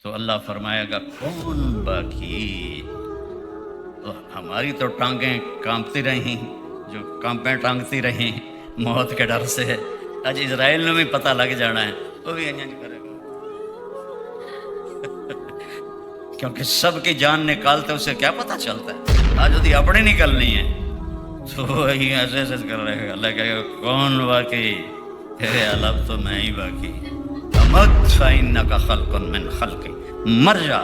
تو اللہ فرمائے گا کون باقی؟ تو ہماری تو ٹانگیں کانپتی رہیں، جو کانپیں ٹانگتی رہیں موت کے ڈر سے. آج اسرائیل نے بھی پتہ لگ جانا ہے، وہ بھی نہیں کرے گا، کیونکہ سب کی جان نکالتے اسے کیا پتہ چلتا ہے. آج وہ اپنی نکلنی ہے تو وہی ایسے ایسے کر رہے گا. اللہ کہے گا کون باقی؟ اب تو میں ہی باقی. امت فإنک خلق من خلقی، مر جا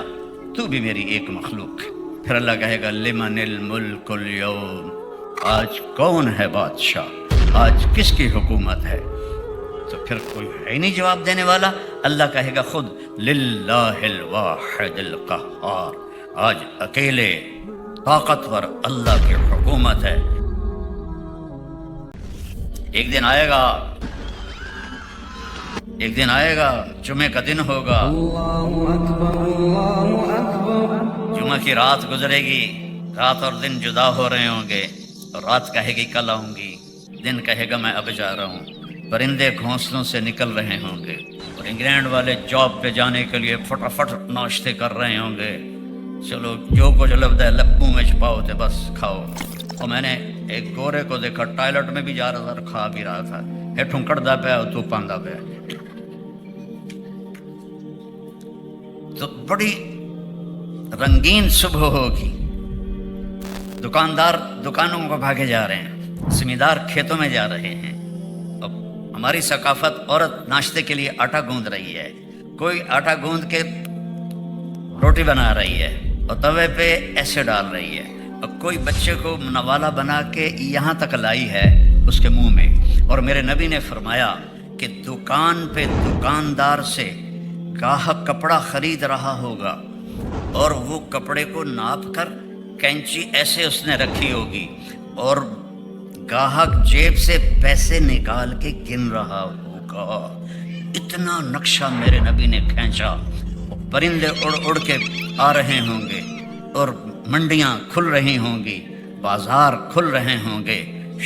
تو بھی میری ایک مخلوق ہے. پھر اللہ کہے گا لمن الملک اليوم، آج کون ہے بادشاہ، آج کس کی حکومت ہے؟ تو پھر کوئی ہے ہی نہیں جواب دینے والا. اللہ کہے گا خود للہ الواحد القہار، آج اکیلے طاقتور اللہ کی حکومت ہے. ایک دن آئے گا، ایک دن آئے گا، جمعے کا دن ہوگا، جمعہ کی رات گزرے گی، رات اور دن جدا ہو رہے ہوں گے، اور رات کہے گی کل آؤں گی، دن کہے گا میں اب جا رہا ہوں. پرندے گھونسلوں سے نکل رہے ہوں گے، اور انگلینڈ والے جاب پہ جانے کے لیے فٹافٹ ناشتے کر رہے ہوں گے. چلو جو کچھ لفظ ہے لپوں میں چھپاؤ تھے بس کھاؤ. اور میں نے ایک گورے کو دیکھا ٹوائلٹ میں بھی جا رہا تھا، کھا بھی رہا تھا. ہیٹھوں کڑدا پیا تو پاندا پیا. تو بڑی رنگین صبح ہوگی. دکاندار دکانوں کو بھاگے جا رہے ہیں، زمیندار کھیتوں میں جا رہے ہیں. اب ہماری ثقافت، عورت ناشتے کے لیے آٹا گوندھ رہی ہے، کوئی آٹا گوندھ کے روٹی بنا رہی ہے اور توے پہ ایسے ڈال رہی ہے، اور کوئی بچے کو نوالا بنا کے یہاں تک لائی ہے اس کے منہ میں. اور میرے نبی نے فرمایا کہ دکان پہ دکاندار سے گاہک کپڑا خرید رہا ہوگا، اور وہ کپڑے کو ناپ کر کینچی ایسے اس نے رکھی ہوگی، اور گاہک جیب سے پیسے نکال کے گن رہا ہوگا. اتنا نقشہ میرے نبی نے کھینچا. پرندے اڑ اڑ کے آ رہے ہوں گے، اور منڈیاں کھل رہی ہوں گی، بازار کھل رہے ہوں گے،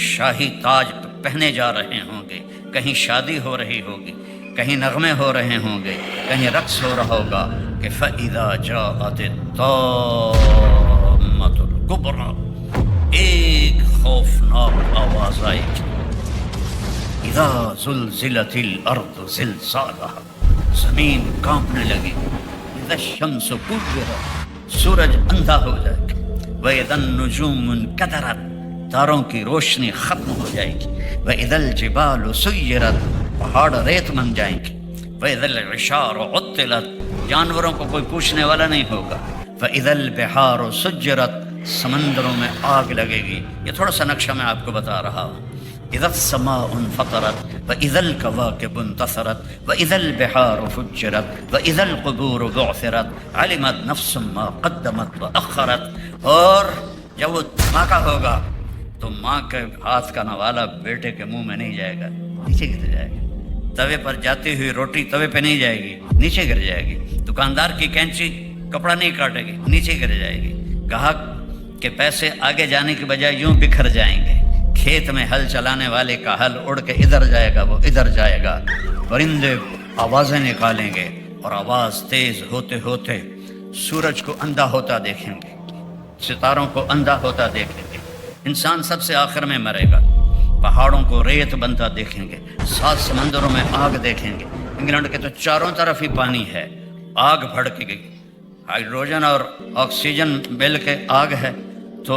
شاہی تاج پہنے جا رہے ہوں گے، کہیں شادی ہو رہی ہوگی، کہیں نغمے ہو رہے ہوں گے، کہیں رقص ہو رہا ہوگا کہ فَإِذَا جَاءَتِ الطَّامَّةُ الْكُبْرَىٰ، ایک خوفناک آواز آئے گی. اذا زلزلت الارض زلزالها، زمین کانپنے لگی. اذا الشمس كورت، سورج اندھا ہو جائے گا. واذا النجوم انكدرت، تاروں کی روشنی ختم ہو جائے گی. واذا الجبال سيرت، پہاڑ ریت بن جائیں گے. واذا العشار عطلت، جانوروں کو کوئی پوچھنے والا نہیں ہوگا. واذا البحار سجرت، سمندروں میں آگ لگے گی. یہ تھوڑا سا نقشہ میں آپ کو بتا رہا ہوں. اذا السماء انفطرت واذا الكواكب انتثرت واذا البحار فجرت واذا القبور بعثرت علمت نفس ما قدمت واخرت. اور جب وہ دھماکہ ہوگا تو ماں کے ہاتھ کا نوالا بیٹے کے منہ میں نہیں جائے گا، نیچے گر جائے گا. توے پر جاتی ہوئی روٹی توے پہ نہیں جائے گی، نیچے گر جائے گی. دکاندار کی کینچی کپڑا نہیں کاٹے گی، نیچے گر جائے گی. گاہک کے پیسے آگے جانے کی بجائے یوں بکھر جائیں گے. کھیت میں ہل چلانے والے کا ہل اڑ کے ادھر جائے گا، وہ ادھر جائے گا. پرندے آوازیں نکالیں گے، اور آواز تیز ہوتے ہوتے سورج کو اندھا ہوتا دیکھیں گے، ستاروں کو اندھا ہوتا دیکھیں گے. انسان سب سے آخر میں مرے گا. پہاڑوں کو ریت بنتا دیکھیں گے، 7 سمندروں میں آگ دیکھیں گے. انگلینڈ کے تو چاروں طرف ہی پانی ہے، آگ بھڑک گئی. ہائیڈروجن اور آکسیجن مل کے آگ ہے، تو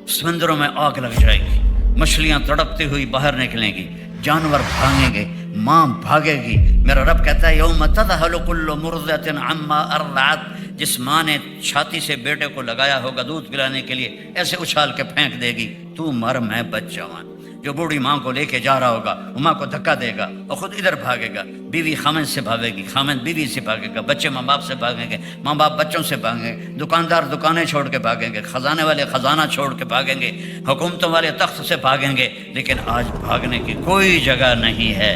سمندروں میں آگ لگ جائے گی. مچھلیاں تڑپتی ہوئی باہر نکلیں گی، جانور بھاگیں گے، ماں بھاگے گی. میرا رب کہتا ہے یوم تذہل کل مرضعۃ عما ارضعت، جس ماں نے چھاتی سے بیٹے کو لگایا ہوگا دودھ پلانے کے لیے، ایسے اچھال کے پھینک دے گی تو مر میں بچ جاؤں. جو بوڑھی ماں کو لے کے جا رہا ہوگا وہ ماں کو دھکا دے گا اور خود ادھر بھاگے گا. بیوی خامن سے بھاگے گی، خامن بیوی سے بھاگے گا، بچے ماں باپ سے بھاگیں گے، ماں باپ بچوں سے بھاگیں گے، دکاندار دکانیں چھوڑ کے بھاگیں گے، خزانے والے خزانہ چھوڑ کے بھاگیں گے، حکومتوں والے تخت سے بھاگیں گے. لیکن آج بھاگنے کی کوئی جگہ نہیں ہے.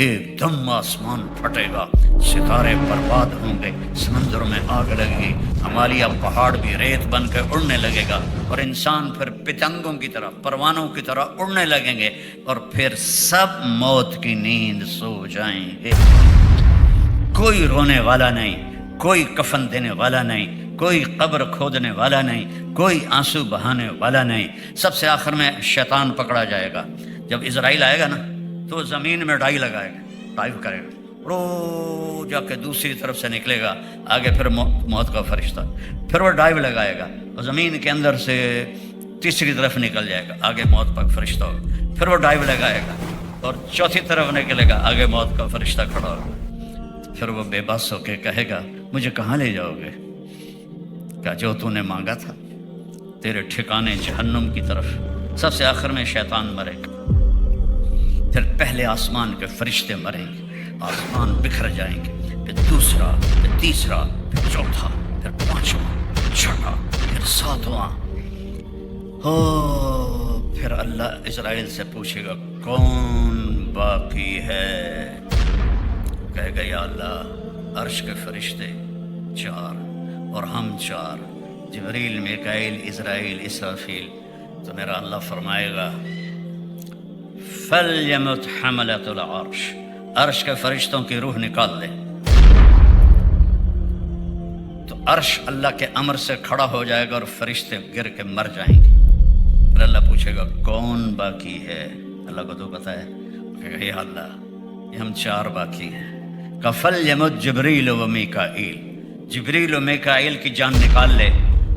ایک دم آسمان پھٹے گا، ستارے برباد ہوں گے، سمندروں میں آگ لگے گی، ہمالیہ پہاڑ بھی ریت بن کے اڑنے لگے گا، اور انسان پھر پتنگوں کی طرح، پروانوں کی طرح اڑنے لگیں گے، اور پھر سب موت کی نیند سو جائیں گے. کوئی رونے والا نہیں، کوئی کفن دینے والا نہیں، کوئی قبر کھودنے والا نہیں، کوئی آنسو بہانے والا نہیں۔ سب سے آخر میں شیطان پکڑا جائے گا۔ جب اسرائیل آئے گا نا تو زمین میں ڈائی لگائے گا، ڈائیو کرے گا، رو جا کے دوسری طرف سے نکلے گا، آگے پھر موت کا فرشتہ، پھر وہ ڈائیو لگائے گا اور زمین کے اندر سے تیسری طرف نکل جائے گا، آگے موت کا فرشتہ ہوگا، پھر وہ ڈائیو لگائے گا اور چوتھی طرف نکلے گا، آگے موت کا فرشتہ کھڑا ہوگا۔ پھر وہ بے بس ہو کے کہے گا مجھے کہاں لے جاؤ گے؟ کیا جو تو نے مانگا تھا، تیرے ٹھکانے جہنم کی طرف۔ سب سے آخر میں شیطان مرے گا، پھر پہلے آسمان کے فرشتے مریں گے، آسمان بکھر جائیں گے، پھر دوسرا، پھر تیسرا، پھر چوتھا، پھر پانچواں، پھر چھٹا، پھر ساتواں۔ پھر اللہ اسرائیل سے پوچھے گا کون باقی ہے؟ کہے گا یا اللہ عرش کے فرشتے 4 اور ہم 4، جبریل، میکائیل، اسرائیل، اسرافیل۔ تو میرا اللہ فرمائے گا فَلْيَمُتْ حَمَلَةُ الْعَرْشِ، عرش کے فرشتوں کی روح نکال دے۔ تو عرش اللہ کے امر سے کھڑا ہو جائے گا اور فرشتے گر کے مر جائیں گے۔ پھر اللہ پوچھے گا کون باقی ہے؟ اللہ کو تو پتہ ہے، کہے گا یا اللہ یہ ہم 4 باقی ہیں۔ فَلْيَمُتْ جبریل و میکائیل، جبریل و میکائیل کی جان نکال لے۔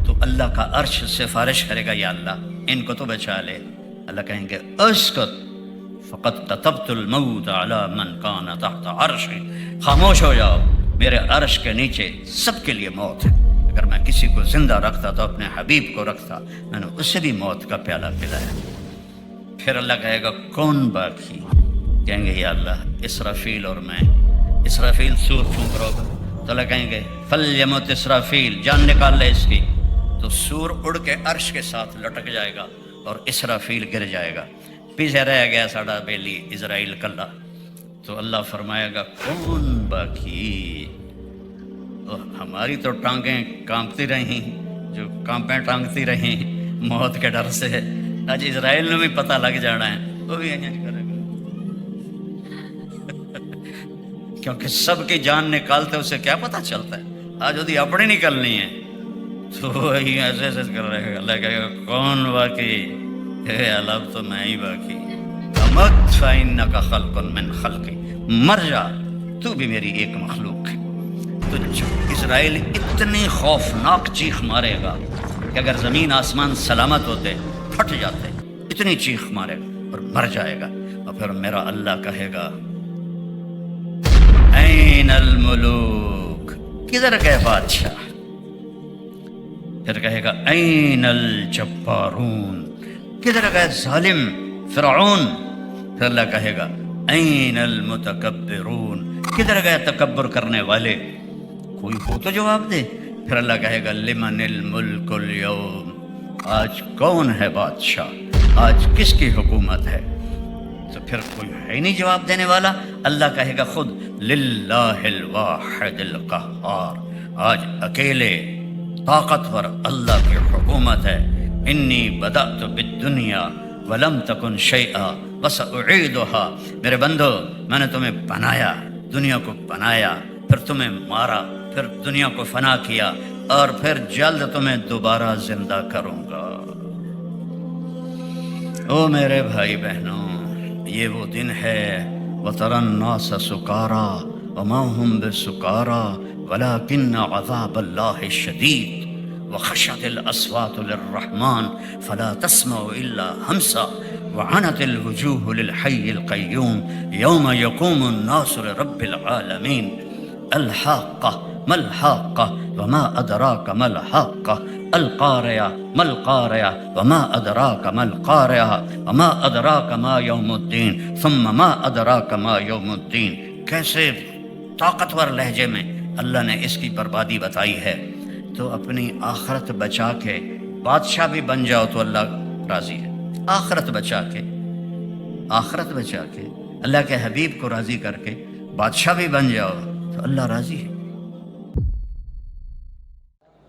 تو اللہ کا عرش سفارش کرے گا یا اللہ ان کو تو بچا لے۔ اللہ کہیں گے اسکت فقد كتبت الموت على من كان تحت عرشی، خاموش ہو جاؤ، میرے عرش کے نیچے سب کے لیے موت ہے۔ اگر میں کسی کو زندہ رکھتا تو اپنے حبیب کو رکھتا، میں نے اسے بھی موت کا پیالہ پلایا۔ پھر اللہ کہے گا کون باقی؟ کہیں گے یا اللہ اسرافیل اور میں۔ اسرافیل سور پھونک رہا ہوگا تو اللہ کہیں گے فَلْيَمُتْ اسرافیل، جان نکال لے اس کی۔ تو سور اڑ کے عرش کے ساتھ لٹک جائے گا اور اسرافیل گر جائے گا، پیچھے رہ گیا ساڑا بیلی اسرائیل کلا۔ تو اللہ فرمائے گا کون باقی؟ ہماری تو ٹانگیں کانپتی رہیں، جو کانپیں ٹانگتی رہیں موت کے ڈر سے، آج اسرائیل نے بھی پتہ لگ جانا ہے، وہ بھی ایسے کرے گا کیونکہ سب کی جان نکالتے اسے کیا پتہ چلتا ہے، آج وہ اپنی نکلنی ہے تو وہی ایسے ایسے کر رہے گا۔ اللہ کہے گا کون باقی؟ کہ اللہ تو میں ہی باقی۔ امت فإنک خلق من خلقی، مر جا تو بھی میری ایک مخلوق ہے۔ تو اسرائیل اتنی خوفناک چیخ مارے گا کہ اگر زمین آسمان سلامت ہوتے پھٹ جاتے، اتنی چیخ مارے گا اور مر جائے گا۔ اور پھر میرا اللہ کہے گا این الملوک، کدھر گئے بادشاہ؟ پھر کہے گا این الجبارون، کدھر گئے ظالم فرعون؟ پھر اللہ کہے گا این المتکبرون، کدھر گئے تکبر کرنے والے؟ کوئی ہو تو جواب دے۔ پھر اللہ کہے گا لمن الملک اليوم، آج کون ہے بادشاہ، آج کس کی حکومت ہے؟ تو پھر کوئی ہے ہی نہیں جواب دینے والا۔ اللہ کہے گا خود للہ الواحد القہار، آج اکیلے طاقتور اللہ کی حکومت ہے۔ انی بدأت بالدنیا ولم تکن شیئا وسأعیدها، میرے بندو میں نے تمہیں بنایا، دنیا کو بنایا، پھر تمہیں مارا، پھر دنیا کو فنا کیا، اور پھر جلد تمہیں دوبارہ زندہ کروں گا۔ او میرے بھائی بہنوں، یہ وہ دن ہے وَتَرَى النَّاسَ سُكَارَىٰ وَمَا هُمْ بِسُكَارَىٰ وَلَٰكِنَّ عَذَابَ اللَّهِ شَدِيدٌ وَخَشَعَتِ الْأَصْوَاتُ لِلرَّحْمَٰنِ فَلَا تَسْمَعُ إِلَّا هَمْسًا وَعَنَتِ الْوُجُوهُ لِلْحَيِّ الْقَيُّومِ يَوْمَ يَقُومُ النَّاسُ لِرَبِّ الْعَالَمِينَ الْحَاقَّةُ مَا الْحَاقَّةُ وَمَا أَدْرَاكَ مَا الْحَاقَّةُ الْقَارِعَةُ مَا الْقَارِعَةُ وَمَا أَدْرَاكَ مَا الْقَارِعَةُ وَمَا أَدْرَاكَ مَا يَوْمُ الدِّينِ ثُمَّ مَا أَدْرَاكَ مَا يَوْمُ الدِّينِ۔ کیسے طاقتور لہجے میں اللہ نے اس کی بربادی بتائی ہے۔ تو اپنی آخرت بچا کے بادشاہ بھی بن جاؤ تو اللہ راضی ہے، آخرت بچا کے، آخرت بچا کے اللہ کے حبیب کو راضی کر کے بادشاہ بھی بن جاؤ تو اللہ راضی ہے۔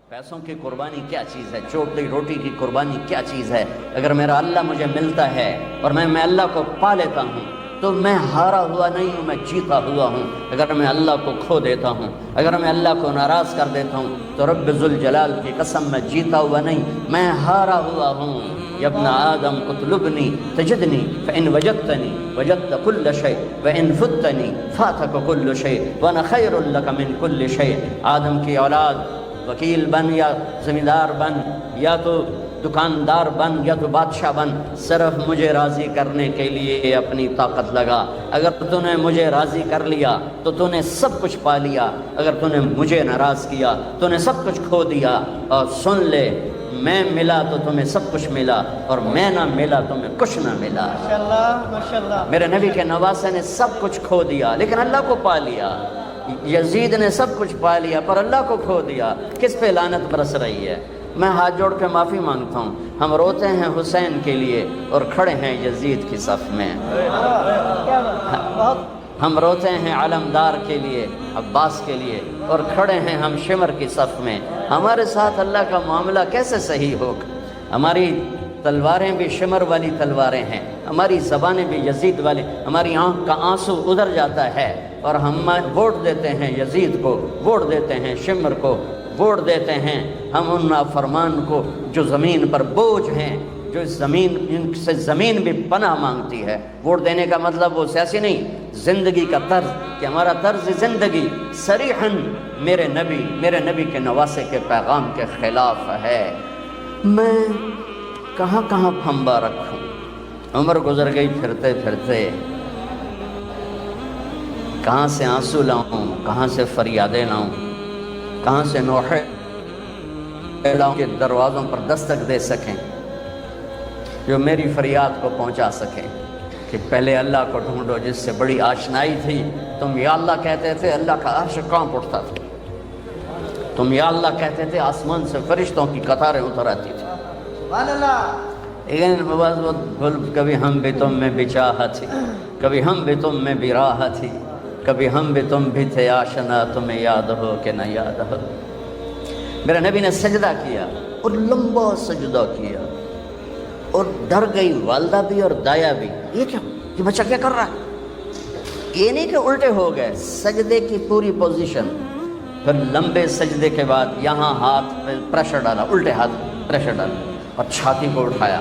پیسوں کی قربانی کیا چیز ہے، چوٹی روٹی کی قربانی کیا چیز ہے؟ اگر میرا اللہ مجھے ملتا ہے اور میں اللہ کو پا لیتا ہوں تو میں ہارا ہوا نہیں ہوں، میں جیتا ہوا ہوں۔ اگر میں اللہ کو کھو دیتا ہوں، اگر میں اللہ کو ناراض کر دیتا ہوں تو رب ذوالجلال کی قسم میں جیتا ہوا نہیں، میں ہارا ہوا ہوں۔ یا ابن آدم اطلبنی تجدنی فإن وجدتنی وجدت كل شيء وإن فتنی فاتك كل شيء وأنا خير لك من كل شيء۔ آدم کی اولاد، وکیل بن یا زمیندار بن یا تو دکاندار بن یا تو بادشاہ بن، صرف مجھے راضی کرنے کے لیے اپنی طاقت لگا۔ اگر تو نے مجھے راضی کر لیا تو تو نے سب کچھ پا لیا، اگر تو نے مجھے ناراض کیا تو نے سب کچھ کھو دیا۔ اور سن لے، میں ملا تو تمہیں سب کچھ ملا، اور میں نہ ملا تمہیں کچھ نہ ملا۔ ماشاءاللہ۔ میرے نبی کے نواسے نے سب کچھ کھو دیا لیکن اللہ کو پا لیا۔ یزید نے سب کچھ پا لیا پر اللہ کو کھو دیا۔ کس پہ لعنت برس رہی ہے؟ میں ہاتھ جوڑ کے معافی مانگتا ہوں، ہم روتے ہیں حسین کے لیے اور کھڑے ہیں یزید کی صف میں۔ ہم روتے ہیں علمدار کے لیے، عباس کے لیے، اور کھڑے ہیں ہم شمر کی صف میں۔ ہمارے ساتھ اللہ کا معاملہ کیسے صحیح ہوگا؟ ہماری تلواریں بھی شمر والی تلواریں ہیں، ہماری زبانیں بھی یزید والی، ہماری آنکھ کا آنسو ادھر جاتا ہے اور ہم ووٹ دیتے ہیں یزید کو، ووٹ دیتے ہیں شمر کو، ووٹ دیتے ہیں ہم ان نافرمان کو جو زمین پر بوجھ ہیں، جو زمین، ان سے زمین بھی پناہ مانگتی ہے۔ ووٹ دینے کا مطلب وہ سیاسی نہیں، زندگی کا طرز، کہ ہمارا طرز زندگی صریحاً میرے نبی کے نواسے کے پیغام کے خلاف ہے۔ میں کہاں کہاں پھنبا رکھوں؟ عمر گزر گئی پھرتے پھرتے، کہاں سے آنسو لاؤں، کہاں سے فریادیں لاؤں، کہاں سے نوحے لاؤں کہ دروازوں پر دستک دے سکیں، جو میری فریاد کو پہنچا سکیں کہ پہلے اللہ کو ڈھونڈو جس سے بڑی آشنائی تھی۔ تم یا اللہ کہتے تھے، اللہ کا عرش کانپ اٹھتا تھا۔ تم یا اللہ کہتے تھے، آسمان سے فرشتوں کی قطاریں اتر آتی تھی۔ لیکن بس وہ کبھی ہم بھی تم میں بھی چاہت تھی، کبھی ہم بھی تم میں بھی راہ تھی، کبھی ہم بھی تم بھی تھے آشنا، تمہیں یاد ہو کہ نہ یاد ہو۔ میرے نبی نے سجدہ کیا اور لمبا سجدہ کیا، اور ڈر گئی والدہ بھی اور دایا بھی، یہ کیا، یہ بچہ کیا کر رہا ہے؟ یہ نہیں کہ الٹے ہو گئے، سجدے کی پوری پوزیشن۔ پھر لمبے سجدے کے بعد یہاں ہاتھ پہ پریشر ڈالا، الٹے ہاتھ پریشر ڈالا، اور چھاتی کو اٹھایا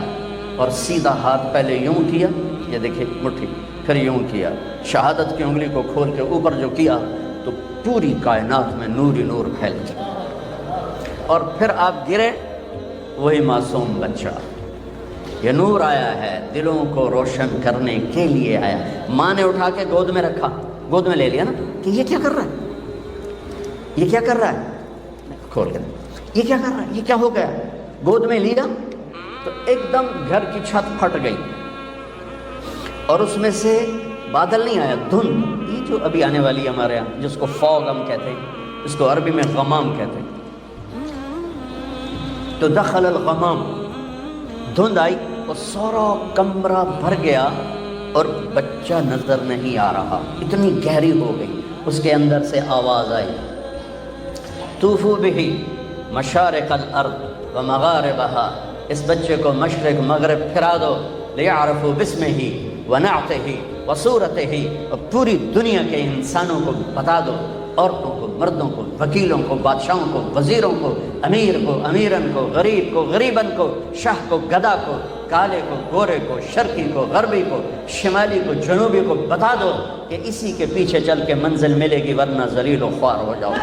اور سیدھا ہاتھ پہلے یوں کیا، یہ دیکھیں مٹھی، پھر یوں کیا، شہادت کی انگلی کو کھول کے اوپر جو کیا تو پوری کائنات میں نور ہی نور پھیل گیا۔ اور پھر آپ گرے، وہی معصوم بچہ، یہ نور آیا ہے دلوں کو روشن کرنے کے لیے آیا۔ ماں نے اٹھا کے گود میں رکھا، گود میں لے لیا نا کہ یہ کیا کر رہا ہے، یہ کیا کر رہا ہے، کھول کے یہ کیا کر رہا ہے، یہ کیا ہو گیا؟ گود میں لیا تو ایک دم گھر کی چھت پھٹ گئی اور اس میں سے بادل نہیں آیا، دھند، یہ جو ابھی آنے والی ہمارے یہاں جس کو فوگ ہم کہتے ہیں، اس کو عربی میں غمام کہتے ہیں۔ تو دخل الغمام، دھند آئی اور سارا کمرہ بھر گیا اور بچہ نظر نہیں آ رہا، اتنی گہری ہو گئی۔ اس کے اندر سے آواز آئی، طوفوا بہ مشارق الارض ومغاربہا، اس بچے کو مشرق مغرب پھرا دو، لیعرفوا باسمہ ونعتہ وصورتہ، اور پوری دنیا کے انسانوں کو بتا دو، عورتوں کو، مردوں کو، وکیلوں کو، بادشاہوں کو، وزیروں کو، امیر کو، امیرن کو، غریب کو، غریبن کو، شاہ کو، گدا کو، کالے کو، گورے کو، شرقی کو، غربی کو، شمالی کو، جنوبی کو بتا دو کہ اسی کے پیچھے چل کے منزل ملے گی، ورنہ ذلیل و خوار ہو جاؤ۔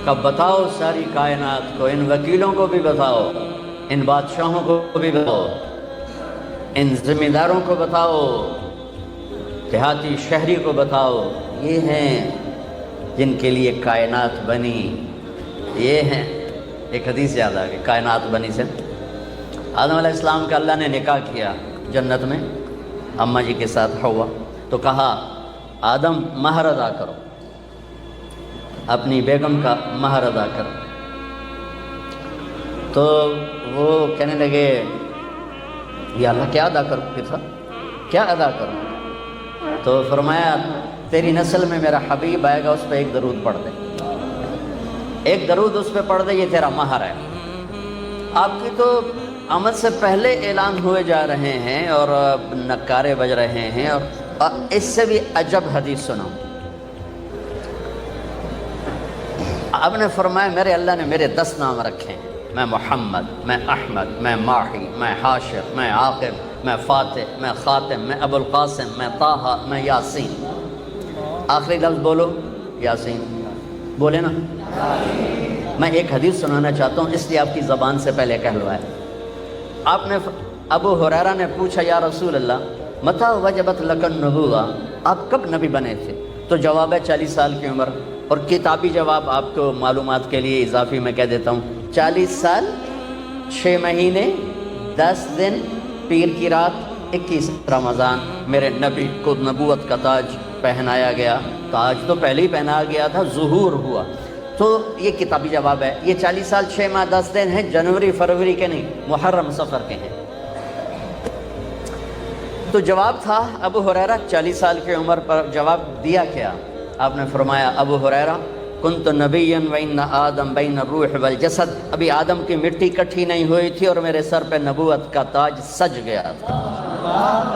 کب بتاؤ ساری کائنات کو، ان وکیلوں کو بھی بتاؤ، ان بادشاہوں کو بھی بتاؤ، ان ذمہ داروں کو بتاؤ، دیہاتی شہری کو بتاؤ، یہ ہیں جن کے لیے کائنات بنی، یہ ہیں۔ ایک حدیث یاد آ گئی کائنات بنی سے، آدم علیہ السلام کا اللہ نے نکاح کیا جنت میں اماں جی کے ساتھ حوا، تو کہا آدم مہر ادا کرو، اپنی بیگم کا مہر ادا کرو۔ تو وہ کہنے لگے یا اللہ کیا ادا کروں، پھر کیا ادا کروں؟ تو فرمایا تیری نسل میں میرا حبیب آئے گا، اس پہ ایک درود پڑھ دے، ایک درود اس پہ پڑھ دے، یہ تیرا مہر ہے۔ آپ کی تو آمد سے پہلے اعلان ہوئے جا رہے ہیں اور نکارے بج رہے ہیں، اور اس سے بھی عجب حدیث سنو۔ آپ نے فرمایا میرے اللہ نے میرے 10 نام رکھے ہیں، میں محمد، میں احمد، میں ماحی، میں حاشر، میں عاقب، میں فاتح، میں خاتم، میں ابو القاسم، میں طٰہٰ، میں یاسین۔ آخری لفظ بولو، یاسین بولے نا۔ میں ایک حدیث سنانا چاہتا ہوں، اس لیے آپ کی زبان سے پہلے کہلوائے۔ آپ نے ابو ہریرہ نے پوچھا یا رسول اللہ متى وجبت لک النبوۃ، آپ کب نبی بنے تھے؟ تو جواب ہے 40 سال کی عمر، اور کتابی جواب آپ کو معلومات کے لیے اضافی میں کہہ دیتا ہوں، 40 سال 6 مہینے 10 دن پیر کی رات 21 رمضان میرے نبی کو نبوت کا تاج پہنایا گیا۔ تاج تو پہلے ہی پہنایا گیا تھا، ظہور ہوا۔ تو یہ کتابی جواب ہے۔ یہ 40 سال 6 ماہ 10 دن ہیں، جنوری فروری کے نہیں، محرم صفر کے ہیں۔ تو جواب تھا ابو ہریرہ 40 سال کی عمر پر جواب دیا کیا؟ آپ نے فرمایا ابو ہریرہ کنت نبیا وان آدم بین الروح والجسد، ابھی آدم کی مٹی کٹھی نہیں ہوئی تھی اور میرے سر پہ نبوت کا تاج سج گیا تھا،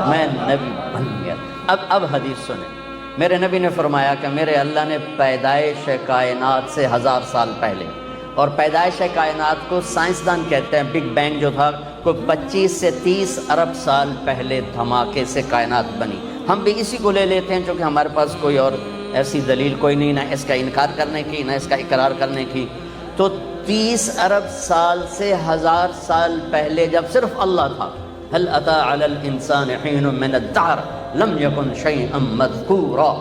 میں نبی بن گیا۔ اب حدیث سنیں۔ میرے نبی نے فرمایا کہ میرے اللہ نے پیدائش کائنات سے 1000 سال پہلے، اور پیدائش کائنات کو سائنسدان کہتے ہیں بگ بینگ جو تھا، کو 25 سے 30 ارب سال پہلے دھماکے سے کائنات بنی۔ ہم بھی اسی کو لے لیتے ہیں چونکہ ہمارے پاس کوئی اور ایسی دلیل کوئی نہیں، نہ اس کا انکار کرنے کی نہ اس کا اقرار کرنے کی۔ تو 30 ارب سال سے 1000 سال پہلے جب صرف اللہ تھا، هل اتى على الانسان حين من الدهر لم يكن شيئا مذكورا،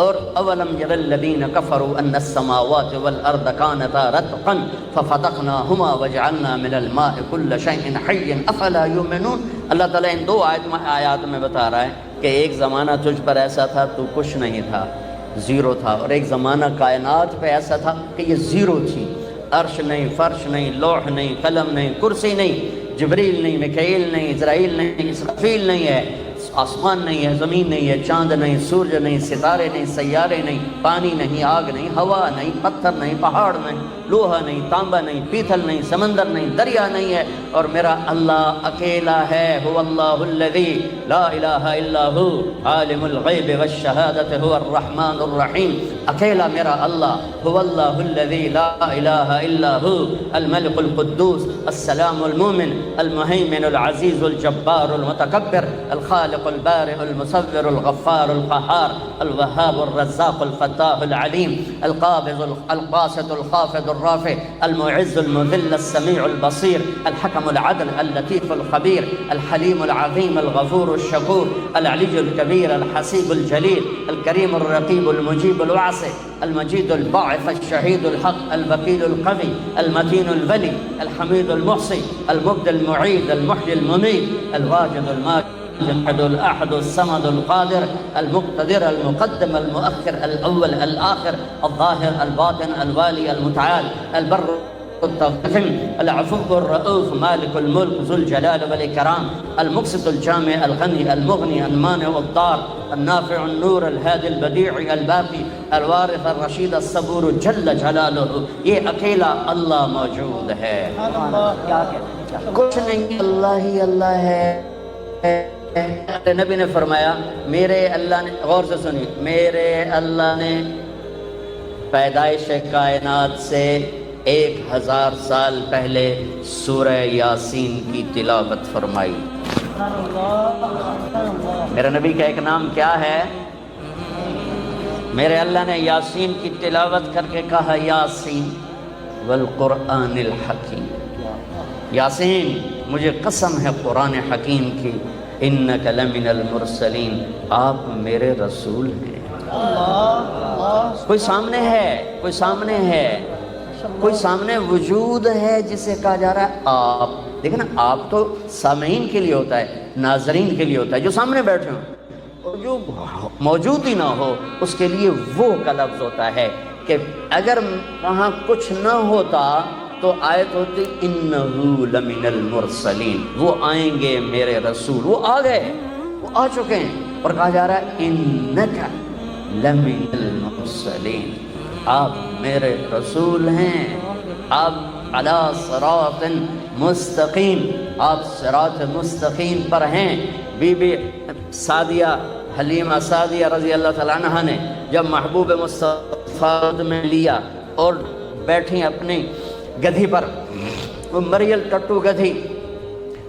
اور اولم ير الذين كفروا ان السماوات والارض كانتا رتقا ففتقناهما وجعلنا من الماء كل شيء حي افلا يؤمنون۔ اللہ تعالیٰ ان 2 آیات میں بتا رہا ہے کہ ایک زمانہ تجھ پر ایسا تھا تو کچھ نہیں تھا، زیرو تھا، اور ایک زمانہ کائنات پہ ایسا تھا کہ یہ زیرو تھی، عرش نہیں، فرش نہیں، لوح نہیں، قلم نہیں، کرسی نہیں، جبریل نہیں، میکائیل نہیں، اسرائیل نہیں، اسرافیل نہیں ہے، آسمان نہیں ہے، زمین نہیں ہے، چاند نہیں، سورج نہیں، ستارے نہیں، سیارے نہیں، پانی نہیں، آگ نہیں، ہوا نہیں، پتھر نہیں، پہاڑ نہیں، لوہا نہیں، تانبا نہیں، پیتل نہیں، سمندر نہیں، دریا نہیں ہے، اور میرا اللہ اکیلا ہے۔ هو اللہ الذی لا الہ الا ہو عالم الغیب والشہادۃ هو الرحمن الرحیم۔ اکیلا میرا اللہ، هو اللہ الذی لا الہ الا ہو الملک القدوس السلام المؤمن المہیمن العزیز الجبار المتکبر الخالق البارئ المصور الغفار القہار الوهاب الرزاق الفتاح العلیم القابض القاسط الخافض الرافع المعز المذل السمیع البصیر الحکم العدل اللطیف الخبیر الحلیم العظیم الغفور الشکور العلی الکبیر الحسیب الجلیل الکریم الرقیب المجیب الواسع المجید الباعث الشہید الحق الوکیل القوی المتین الولی الحمید المحصی المبدی المعید المحیی الممیت الواجد الماجد الأحد الأحد الصمد القادر المقتدر المقدم المؤخر الأول الآخر الظاهر الباطن الوالي المتعال البر التغفر العفو الرؤوف مالك الملك ذو الجلال والإكرام المقسط الجامع الغني المغني المانع الضار النافع النور الهادي البديع الباقي الوارث الرشيد الصبور جل جلاله۔ یہ اکیلا اللہ موجود ہے، کچھ نہیں، اللہ ہی اللہ ہے۔ نبی نے فرمایا میرے اللہ نے، غور سے سنی، میرے اللہ نے پیدائش کائنات سے 1000 سال پہلے سورہ یاسین کی تلاوت فرمائی۔ میرے نبی کا ایک نام کیا ہے؟ میرے اللہ نے یاسین کی تلاوت کر کے کہا یاسین والقرآن الحکیم، یاسین مجھے قسم ہے قرآن حکیم کی، انک لمن المرسلین، آپ میرے رسول ہیں۔ کوئی سامنے ہے، کوئی سامنے ہے، کوئی سامنے وجود ہے جسے کہا جا رہا ہے آپ۔ دیکھیں نا، آپ تو سامعین کے لیے ہوتا ہے، ناظرین کے لیے ہوتا ہے، جو سامنے بیٹھے ہوں، اور جو موجود ہی نہ ہو اس کے لیے وہ کا لفظ ہوتا ہے کہ اگر وہاں کچھ نہ ہوتا تو آیت ہوتی انہو لمن المرسلین، وہ آئیں گے میرے رسول، وہ آ گئے، وہ آ چکے ہیں۔ اور کہا جا رہا ہے انک لمن المرسلین، آپ میرے رسول ہیں، آپ علی صراط مستقیم، آپ صراط مستقیم پر ہیں۔ بی بی سعدیہ حلیمہ سعدیہ رضی اللہ تعالیٰ عنہ نے جب محبوب مصطفیٰ میں لیا اور بیٹھی اپنی گدھی پر، وہ مریل ٹٹو گدھی،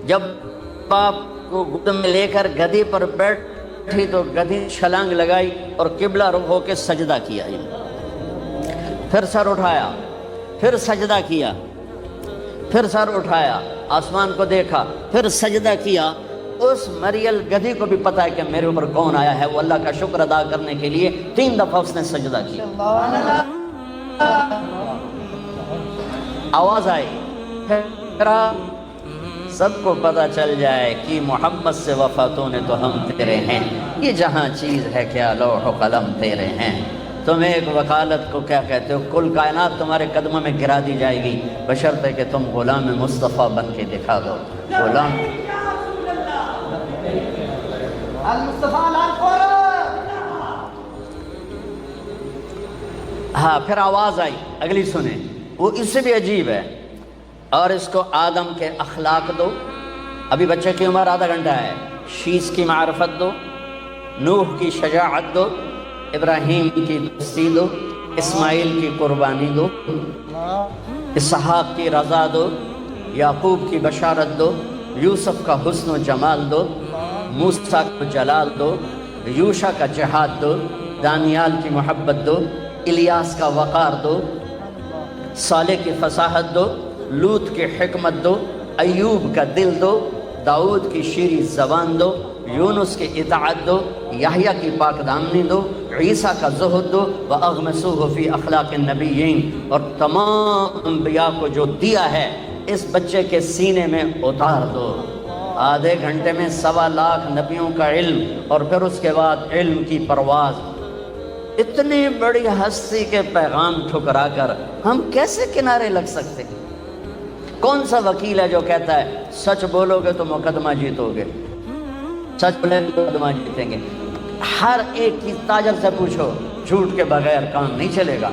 جب باپ کو گود میں لے کر گدھی پر بیٹھی تو گدھی چھلانگ لگائی اور قبلہ رخ ہو کے سجدہ کیا، پھر سر اٹھایا، پھر سجدہ کیا، پھر سر اٹھایا، آسمان کو دیکھا، پھر سجدہ کیا۔ اس مریل گدھی کو بھی پتا ہے کہ میرے اوپر کون آیا ہے، وہ اللہ کا شکر ادا کرنے کے لیے 3 دفعہ اس نے سجدہ کیا۔ آواز آئی، پھر سب کو پتا چل جائے کہ محمد سے وفاتوں نے تو ہم تیرے ہیں، یہ جہاں چیز ہے کیا لوح و قلم تیرے ہیں۔ تم ایک وکالت کو کیا کہتے ہو، کل کائنات تمہارے قدموں میں گرا دی جائے گی، بشرطے کہ تم غلام مصطفیٰ بن کے دکھا دو۔ غلام ہاں، پھر آواز آئی، اگلی سنیں، وہ اس سے بھی عجیب ہے، اور اس کو آدم کے اخلاق دو، ابھی بچے کی عمر آدھا گھنٹہ ہے، شیش کی معرفت دو، نوح کی شجاعت دو، ابراہیم کی دوستی دو، اسماعیل کی قربانی دو، اسحاق کی رضا دو، یعقوب کی بشارت دو، یوسف کا حسن و جمال دو، موسیٰ کو جلال دو، یوشع کا جہاد دو، دانیال کی محبت دو، الیاس کا وقار دو، صالح کی فصاحت دو، لوط کی حکمت دو، ایوب کا دل دو، داؤد کی شیریں زبان دو، یونس کی اطاعت دو، یحییٰ کی پاک دامنی دو، عیسیٰ کا زہد دو، وَأَغْمِسُوهُ فِي أَخْلَاقِ النَّبِيِّينَ، اور تمام انبیاء کو جو دیا ہے اس بچے کے سینے میں اتار دو۔ آدھے گھنٹے میں 1.25 لاکھ نبیوں کا علم، اور پھر اس کے بعد علم کی پرواز۔ اتنی بڑی ہستی کے پیغام ٹھکرا کر ہم کیسے کنارے لگ سکتے؟ کون سا وکیل ہے جو کہتا ہے سچ بولو گے تو مقدمہ جیتو گے، سچ بولے تو مقدمہ جیتیں گے؟ ہر ایک کی تاجر سے پوچھو، جھوٹ کے بغیر کام نہیں چلے گا،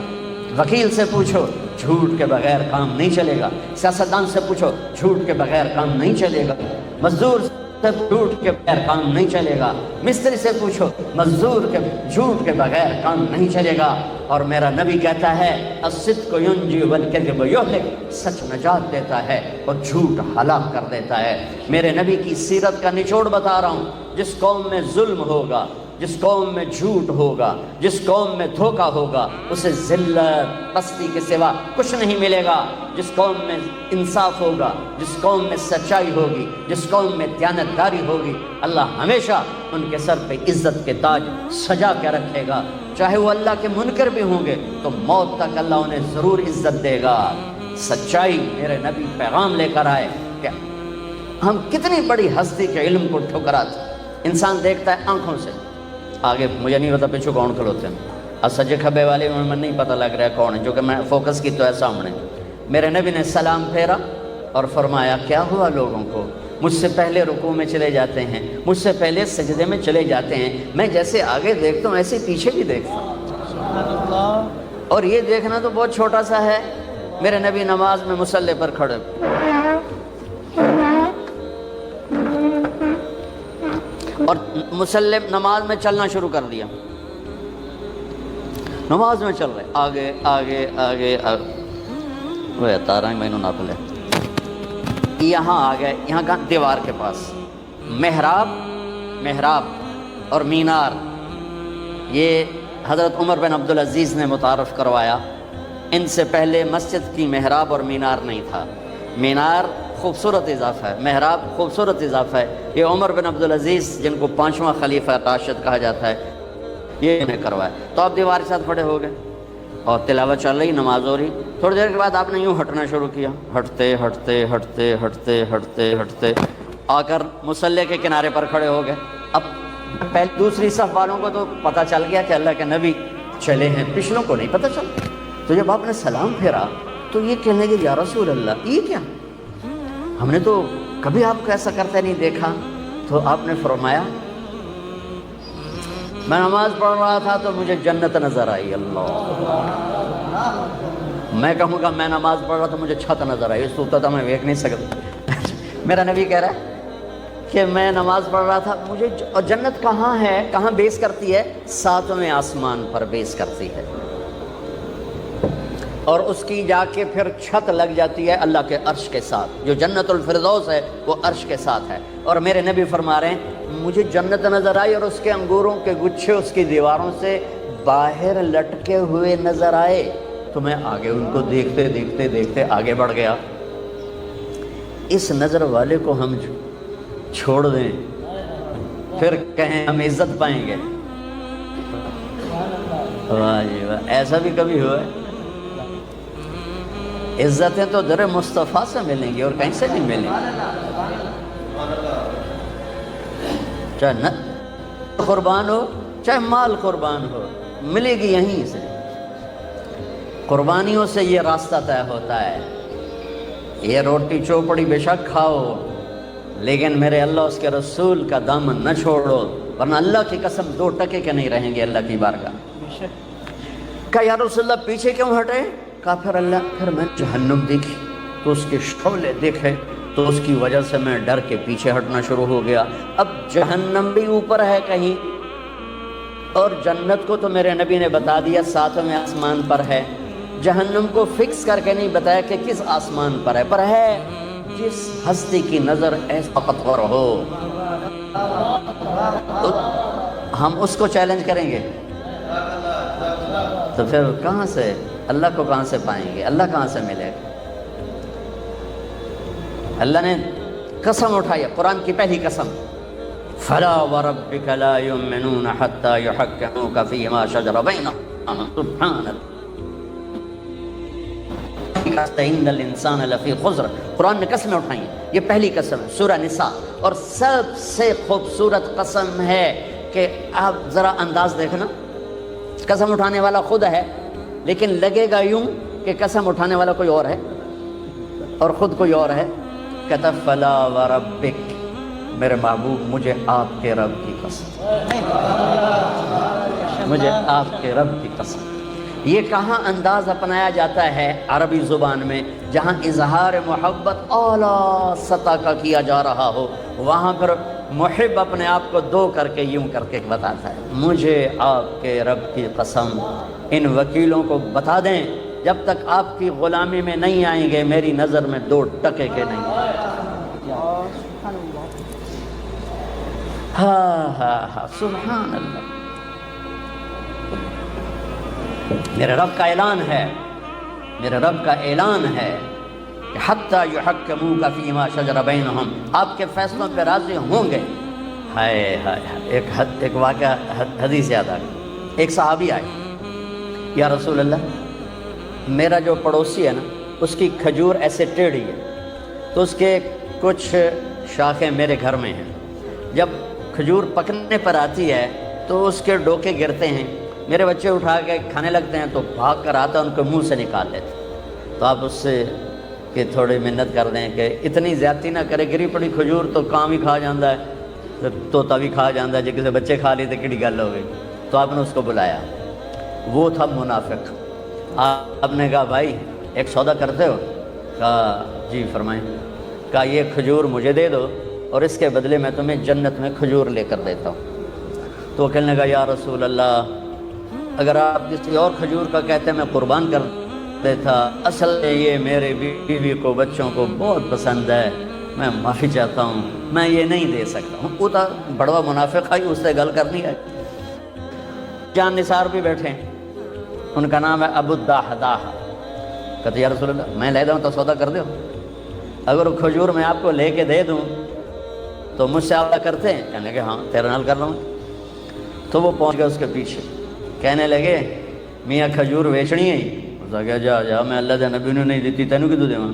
وکیل سے پوچھو، جھوٹ کے بغیر کام نہیں چلے گا، سیاستدان سے پوچھو، جھوٹ کے بغیر کام نہیں چلے گا، مزدور سے جھوٹ کے بغیر کام نہیں چلے گا، مستری سے پوچھو، مزدور کے جھوٹ کے بغیر کام نہیں چلے گا۔ اور میرا نبی کہتا ہے الصدق ینجی والکذب یہلک، سچ نجات دیتا ہے اور جھوٹ ہلاک کر دیتا ہے۔ میرے نبی کی سیرت کا نچوڑ بتا رہا ہوں، جس قوم میں ظلم ہوگا، جس قوم میں جھوٹ ہوگا، جس قوم میں دھوکہ ہوگا، اسے ذلت پستی کے سوا کچھ نہیں ملے گا۔ جس قوم میں انصاف ہوگا، جس قوم میں سچائی ہوگی، جس قوم میں دیانتداری ہوگی، اللہ ہمیشہ ان کے سر پہ عزت کے تاج سجا کے رکھے گا۔ چاہے وہ اللہ کے منکر بھی ہوں گے تو موت تک اللہ انہیں ضرور عزت دے گا۔ سچائی میرے نبی پیغام لے کر آئے کہ ہم کتنی بڑی ہستی کے علم کو ٹھکراتے۔ انسان دیکھتا ہے آنکھوں سے، آگے مجھے نہیں پتا پیچھے کون کھلوتے ہیں، اور سجے کھبے والے میں نہیں پتہ لگ رہا ہے کون ہے، جو کہ میں فوکس کی تو ہے سامنے۔ میرے نبی نے سلام پھیرا اور فرمایا کیا ہوا لوگوں کو، مجھ سے پہلے رکوع میں چلے جاتے ہیں، مجھ سے پہلے سجدے میں چلے جاتے ہیں، میں جیسے آگے دیکھتا ہوں ایسے پیچھے بھی دیکھتا ہوں، اور یہ دیکھنا تو بہت چھوٹا سا ہے۔ میرے نبی نماز میں مصلی پر کھڑے اور مصلی نماز میں چلنا شروع کر دیا، نماز میں چل رہے آگے آگے آگے وہ تارا میں نہ پلے، یہاں آ گئے، یہاں کا دیوار کے پاس محراب اور مینار، یہ حضرت عمر بن عبدالعزیز نے متعارف کروایا۔ ان سے پہلے مسجد کی محراب اور مینار نہیں تھا۔ مینار خوبصورت اضافہ ہے، محراب خوبصورت اضافہ ہے۔ یہ عمر بن عبدالعزیز جن کو 5واں خلیفہ راشد کہا جاتا ہے، یہ انہیں کروایا۔ تو آپ دیوار کے ساتھ کھڑے ہو گئے اور تلاوت چل رہی، نماز ہو رہی۔ تھوڑی دیر کے بعد آپ نے یوں ہٹنا شروع کیا، ہٹتے ہٹتے ہٹتے ہٹتے ہٹتے ہٹتے آ کر مصلی کے کنارے پر کھڑے ہو گئے۔ اب پہلے دوسری صف والوں کو تو پتہ چل گیا کہ اللہ کے نبی چلے ہیں، پچھلوں کو نہیں پتہ چلا۔ تو جب آپ نے سلام پھیرا تو یہ کہنے لگے یا رسول اللہ، یہ کیا، ہم نے تو کبھی آپ کو ایسا کرتے نہیں دیکھا۔ تو آپ نے فرمایا میں نماز پڑھ رہا تھا تو مجھے جنت نظر آئی. اللہ، میں کہوں گا میں نماز پڑھ رہا تھا مجھے چھت نظر آئی، اس تو تھا میں دیکھ نہیں سکتا. میرا نبی کہہ رہا ہے کہ میں نماز پڑھ رہا تھا مجھے اور جنت کہاں ہے، کہاں بیس کرتی ہے؟ 7ویں آسمان پر بیس کرتی ہے، اور اس کی جا کے پھر چھت لگ جاتی ہے اللہ کے عرش کے ساتھ. جو جنت الفردوس ہے وہ عرش کے ساتھ ہے. اور میرے نبی فرما رہے ہیں مجھے جنت نظر آئی اور اس کے انگوروں کے گچھے اس کی دیواروں سے باہر لٹکے ہوئے نظر آئے. تو میں آگے ان کو دیکھتے دیکھتے دیکھتے آگے بڑھ گیا. اس نظر والے کو ہم چھوڑ دیں پھر کہیں ہم عزت پائیں گے؟ واہ جی واہ، ایسا بھی کبھی ہوا ہے؟ عزتیں تو در مصطفیٰ سے ملیں گی اور کہیں سے نہیں ملیں گی. چاہے قربان ہو چاہے مال قربان ہو، ملے گی یہیں سے. قربانیوں سے یہ راستہ طے ہوتا ہے. یہ روٹی چوپڑی بے شک کھاؤ لیکن میرے اللہ اس کے رسول کا دامن نہ چھوڑو، ورنہ اللہ کی قسم 2 ٹکے کے نہیں رہیں گے اللہ کی بارگاہ. کہا یا رسول اللہ پیچھے کیوں ہٹے؟ کہا پھر میں جہنم دیکھی تو اس کے شعلے دیکھے تو اس کی وجہ سے میں ڈر کے پیچھے ہٹنا شروع ہو گیا. اب جہنم بھی اوپر ہے کہیں، اور جنت کو تو میرے نبی نے بتا دیا 7ویں آسمان پر ہے. جہنم کو فکس کر کے نہیں بتایا کہ کس آسمان پر ہے جس ہستی کی نظر ایسا طاقتور ہو تو ہم اس کو چیلنج کریں گے. تو پھر کہاں سے اللہ کو کہاں سے پائیں گے؟ اللہ کہاں سے ملے گا؟ اللہ نے قسم اٹھائی، قرآن کی پہلی قسم، فلا وربک لا یؤمنون حتی یحکموک فیما شجر بینہم سبحانک ان الانسان لفی خسر. قرآن نے قسمیں اٹھائی، یہ پہلی قسم ہے سورہ نساء. اور سب سے خوبصورت قسم ہے کہ آپ ذرا انداز دیکھنا، قسم اٹھانے والا خود ہے لیکن لگے گا یوں کہ قسم اٹھانے والا کوئی اور ہے اور خود کوئی اور ہے. کہتا فلا وربک، میرے محبوب مجھے آپ کے رب کی قسم، مجھے آپ کے رب کی قسم. یہ کہاں انداز اپنایا جاتا ہے عربی زبان میں؟ جہاں اظہار محبت اعلیٰ سطح کا کیا جا رہا ہو، وہاں پر محب اپنے آپ کو 2 کر کے یوں کر کے بتاتا ہے مجھے آپ کے رب کی قسم. ان وکیلوں کو بتا دیں جب تک آپ کی غلامی میں نہیں آئیں گے میری نظر میں 2 ٹکے کے نہیں. ہاں سبحان اللہ. میرے رب کا اعلان ہے، میرے رب کا اعلان ہے کہ حتی یحکموک فیما شجر بینہم، آپ کے فیصلوں پہ راضی ہوں گے. ہائے ہائے، ایک واقعہ حدیث یاد آ گئی. ایک صحابی آئے، یا رسول اللہ میرا جو پڑوسی ہے نا اس کی کھجور ایسے ٹیڑھی ہے تو اس کے کچھ شاخیں میرے گھر میں ہیں. جب کھجور پکنے پر آتی ہے تو اس کے ڈوکے گرتے ہیں، میرے بچے اٹھا کے کھانے لگتے ہیں تو بھاگ کر آتا ہے ان کو منہ سے نکال لیتے. تو آپ اس سے کہ تھوڑی منت کر دیں کہ اتنی زیادتی نہ کرے، گری پڑی کھجور تو کام ہی کھا جاندہ ہے، طوطا بھی کھا جاندہ ہے، جی کسی بچے کھا لیتے کڑی گل ہو گئی. تو آپ نے اس کو بلایا، وہ تھا منافق. آپ نے کہا بھائی ایک سودا کرتے ہو؟ کہا جی فرمائیں. کہا یہ کھجور مجھے دے دو اور اس کے بدلے میں تمہیں جنت میں کھجور لے کر دیتا ہوں. تو وہ کہنے لگا یا رسول اللہ اگر آپ کسی اور کھجور کا کہتے میں قربان کر دیتا، اصل یہ میرے بیوی کو بچوں کو بہت پسند ہے، میں معافی چاہتا ہوں، میں یہ نہیں دے سکتا ہوں. وہ تو بڑوا منافق آئی، اس سے گل کرنی ہے. جان نثار بھی بیٹھے ہیں، ان کا نام ہے ابو الداحداح. کہتے یا رسول اللہ میں لے دوں تو سودا کر دو، اگر وہ کھجور میں آپ کو لے کے دے دوں تو مجھ سے آپ کرتے ہیں؟ کہنے کہ ہاں تیرے نال کر رہا ہوں. تو وہ پہنچ گئے اس کے پیچھے، کہنے لگے میاں کھجور ویچنی ہے؟ اس نے کہا جا جا میں اللہ دے نبی نے نہیں دیتی تینوں کدوں دیواں.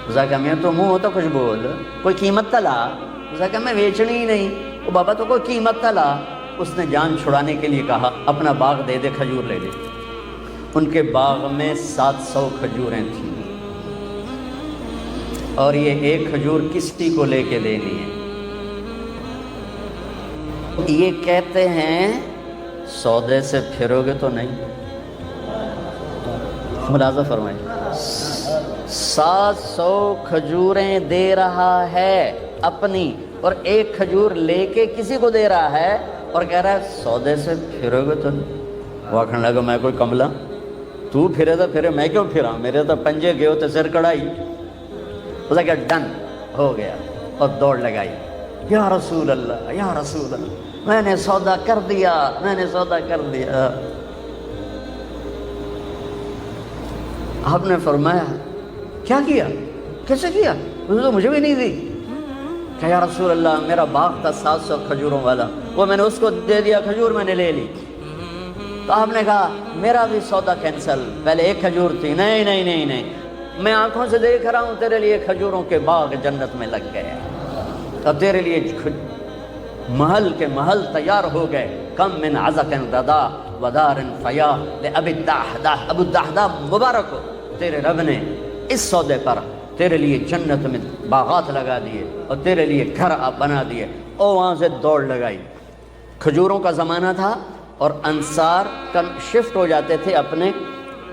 اس نے کہا میاں تو منہ ہوتا کچھ بول، کوئی قیمت تلا. اس نے کہا میں ویچنی ہی نہیں. وہ بابا تو کوئی قیمت تلا. اس نے جان چھڑانے کے لیے کہا اپنا باغ دے دے، کھجور لے دے. ان کے باغ میں 700 کھجوریں تھیں اور یہ ایک کھجور کسی کو لے کے دینی ہے. یہ کہتے ہیں سودے سے پھرو گے تو نہیں، ملاحظہ فرمائیے، 700 کھجوریں دے رہا ہے اپنی، اور ایک کھجور لے کے کسی کو دے رہا ہے اور کہہ رہا ہے سودے سے پھرو گے تو نہیں۔ وہ آخر لگا میں کوئی کملا، تو پھرے تو پھرے، میں کیوں پھرا، میرے تو پنجے گئے ہوتے سر کڑائی۔ اس نے کہا ڈن ہو گیا، اور دوڑ لگائی، یا رسول اللہ یا رسول اللہ، میں نے سودا کر دیا، میں نے سودا کر دیا۔ آپ نے فرمایا کیا کیا، کیسے کیا، اسے تو مجھے بھی نہیں دی۔ کہ یا رسول اللہ میرا باغ تھا 700 کھجوروں والا، وہ میں نے اس کو دے دیا، کھجور میں نے لے لی۔ تو آپ نے کہا میرا بھی سودا کینسل، پہلے ایک کھجور تھی، نہیں نہیں نہیں نہیں، میں آنکھوں سے دیکھ رہا ہوں تیرے لیے کھجوروں کے باغ جنت میں لگ گئے، اور تیرے لیے محل کے محل تیار ہو گئے۔ کم من عزق ردا ودار فیا لأبی الدحداح، ابو الدحداح مبارک ہو، تیرے رب نے اس سودے پر تیرے لیے جنت میں باغات لگا دیے اور تیرے لیے گھر بنا دیے۔ اور وہاں سے دوڑ لگائی۔ کھجوروں کا زمانہ تھا اور انصار شفٹ ہو جاتے تھے اپنے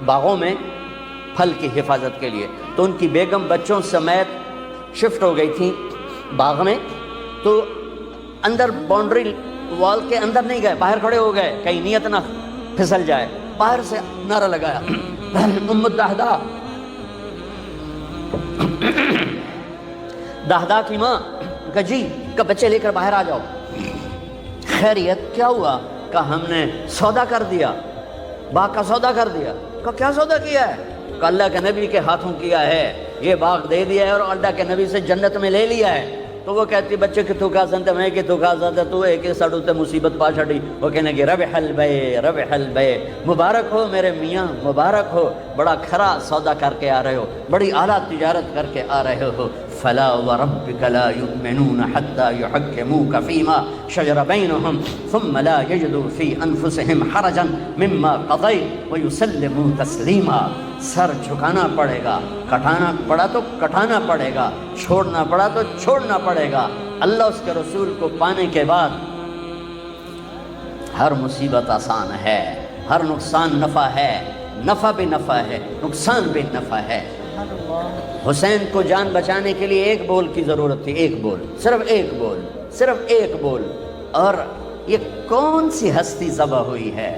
باغوں میں پھل کی حفاظت کے لیے، تو ان کی بیگم بچوں سمیت شفٹ ہو گئی تھی باغ میں، تو اندر باؤنڈری وال کے اندر نہیں گئے، باہر کھڑے ہو گئے کہیں نیت نہ پھسل جائے۔ باہر سے نعرہ لگایا ام الدحداح، دحداح کی ماں، کہا جی، کہ بچے لے کر باہر آ جاؤ۔ خیریت کیا ہوا؟ کہ ہم نے سودا کر دیا، باغ کا سودا کر دیا۔ کہ کیا سودا کیا ہے؟ کہ اللہ کے نبی کے ہاتھوں کیا ہے، یہ باغ دے دیا ہے اور اللہ کے نبی سے جنت میں لے لیا ہے۔ تو وہ کہتی بچے کتوں کا سنتے، میں کتوں کا سنتے، تو ایک سڑوں تے مصیبت پا چھڑی۔ وہ کہنے کہ ربح البیع ربح البیع، مبارک ہو میرے میاں، مبارک ہو، بڑا کھرا سودا کر کے آ رہے ہو، بڑی اعلیٰ تجارت کر کے آ رہے ہو۔ فلا وربك لا يؤمنون حتى يحكموك فيما شجر بينهم ثم لا يجدوا في انفسهم حرجا مما قضيت ويسلموا تسلیما۔ سر جھکانا پڑے گا، کٹانا پڑا تو کٹانا پڑے گا، چھوڑنا پڑا تو چھوڑنا پڑے گا۔ اللہ اس کے رسول کو پانے کے بعد ہر مصیبت آسان ہے، ہر نقصان نفع ہے، نفع بھی نفع ہے، نقصان بھی نفع ہے۔ حسین کو جان بچانے کے لیے ایک بول کی ضرورت تھی، ایک بول، صرف ایک بول، صرف ایک بول۔ اور یہ کون سی ہستی ذبح ہوئی ہے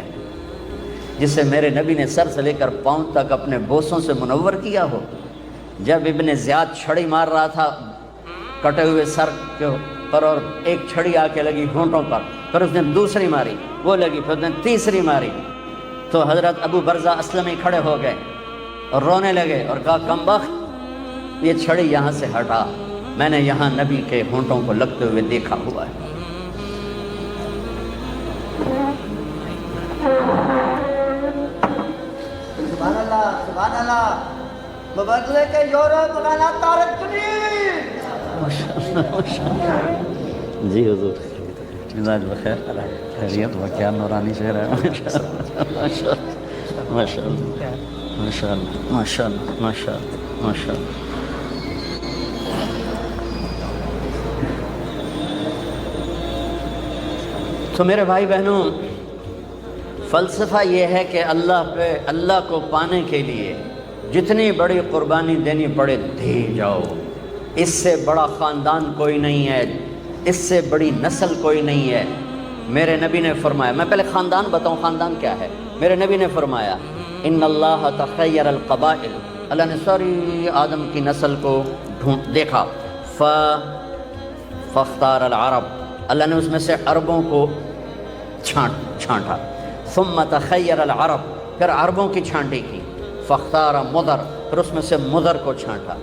جسے میرے نبی نے سر سے لے کر پاؤں تک اپنے بوسوں سے منور کیا ہو؟ جب ابن زیاد چھڑی مار رہا تھا کٹے ہوئے سر کے پر، اور ایک چھڑی آ کے لگی ہونٹوں پر، پھر اس نے دوسری ماری، وہ لگی، پھر اس نے تیسری ماری، تو حضرت ابو برزہ اسلمی کھڑے ہو گئے اور رونے لگے اور کہا کمبخت، یہ چھڑی یہاں سے ہٹا، میں نے یہاں نبی کے ہونٹوں کو لگتے ہوئے دیکھا ہوا ہے۔ سبحان اللہ سبحان اللہ، مبادلے کے یورپ مولانا طارق جمیل۔ جی حضور، مزاج بخیر، خیریت و کیا نورانی شہر ہے، ماشاء اللہ ماشاء اللہ ماشاء اللہ ماشاء اللہ ماشاء اللہ ماشاء اللہ ماشاء اللہ۔ تو میرے بھائی بہنوں، فلسفہ یہ ہے کہ اللہ کو پانے کے لیے جتنی بڑی قربانی دینی پڑے دے جاؤ۔ اس سے بڑا خاندان کوئی نہیں ہے، اس سے بڑی نسل کوئی نہیں ہے۔ میرے نبی نے فرمایا، میں پہلے خاندان بتاؤں خاندان کیا ہے۔ میرے نبی نے فرمایا ان اللہ تخیر القبائل، اللہ نے ساری آدم کی نسل کو دیکھا، فاختار العرب، اللہ نے اس میں سے عربوں کو چھانٹا، ثم تخیر العرب، پھر عربوں کی چھانٹی کی، فاختار مضر، پھر اس میں سے مضر کو چھانٹا،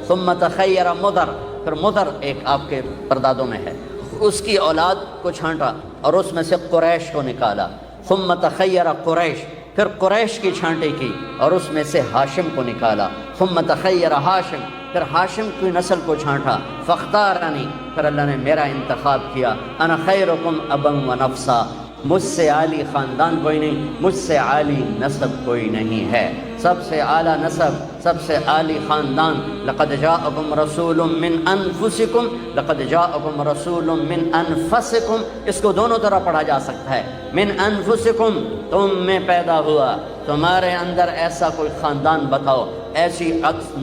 ثم تخیر مضر، پھر مضر ایک آپ کے پردادوں میں ہے، اس کی اولاد کو چھانٹا اور اس میں سے قریش کو نکالا، ثم تخیر قریش، پھر قریش کی چھانٹی کی اور اس میں سے ہاشم کو نکالا، ثم تخیر ہاشم، پھر ہاشم کی نسل کو چھانٹا، فاختارنی، پھر اللہ نے میرا انتخاب کیا، انا خیرکم ابا و نفسا، مجھ سے عالی خاندان کوئی نہیں، مجھ سے عالی نسب کوئی نہیں ہے۔ سب سے اعلیٰ نسب، سب سے عالی خاندان. لقد جاءکم رسول من انفسکم، لقد جاءکم رسول من انفسکم. اس کو دونوں طرح پڑھا جا سکتا ہے. من انفسکم، تم میں پیدا ہوا، تمہارے اندر ایسا کوئی خاندان بتاؤ، ایسی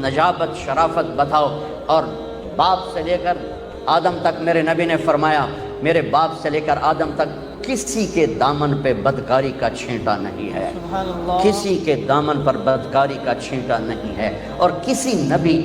نجابت شرافت بتاؤ. اور باپ سے لے کر آدم تک میرے نبی نے فرمایا، میرے باپ سے لے کر آدم تک کسی کے دامن پہ بدکاری کا چھینٹا نہیں ہے، کسی کے دامن پر بدکاری کا چھینٹا نہیں ہے. اور کسی نبی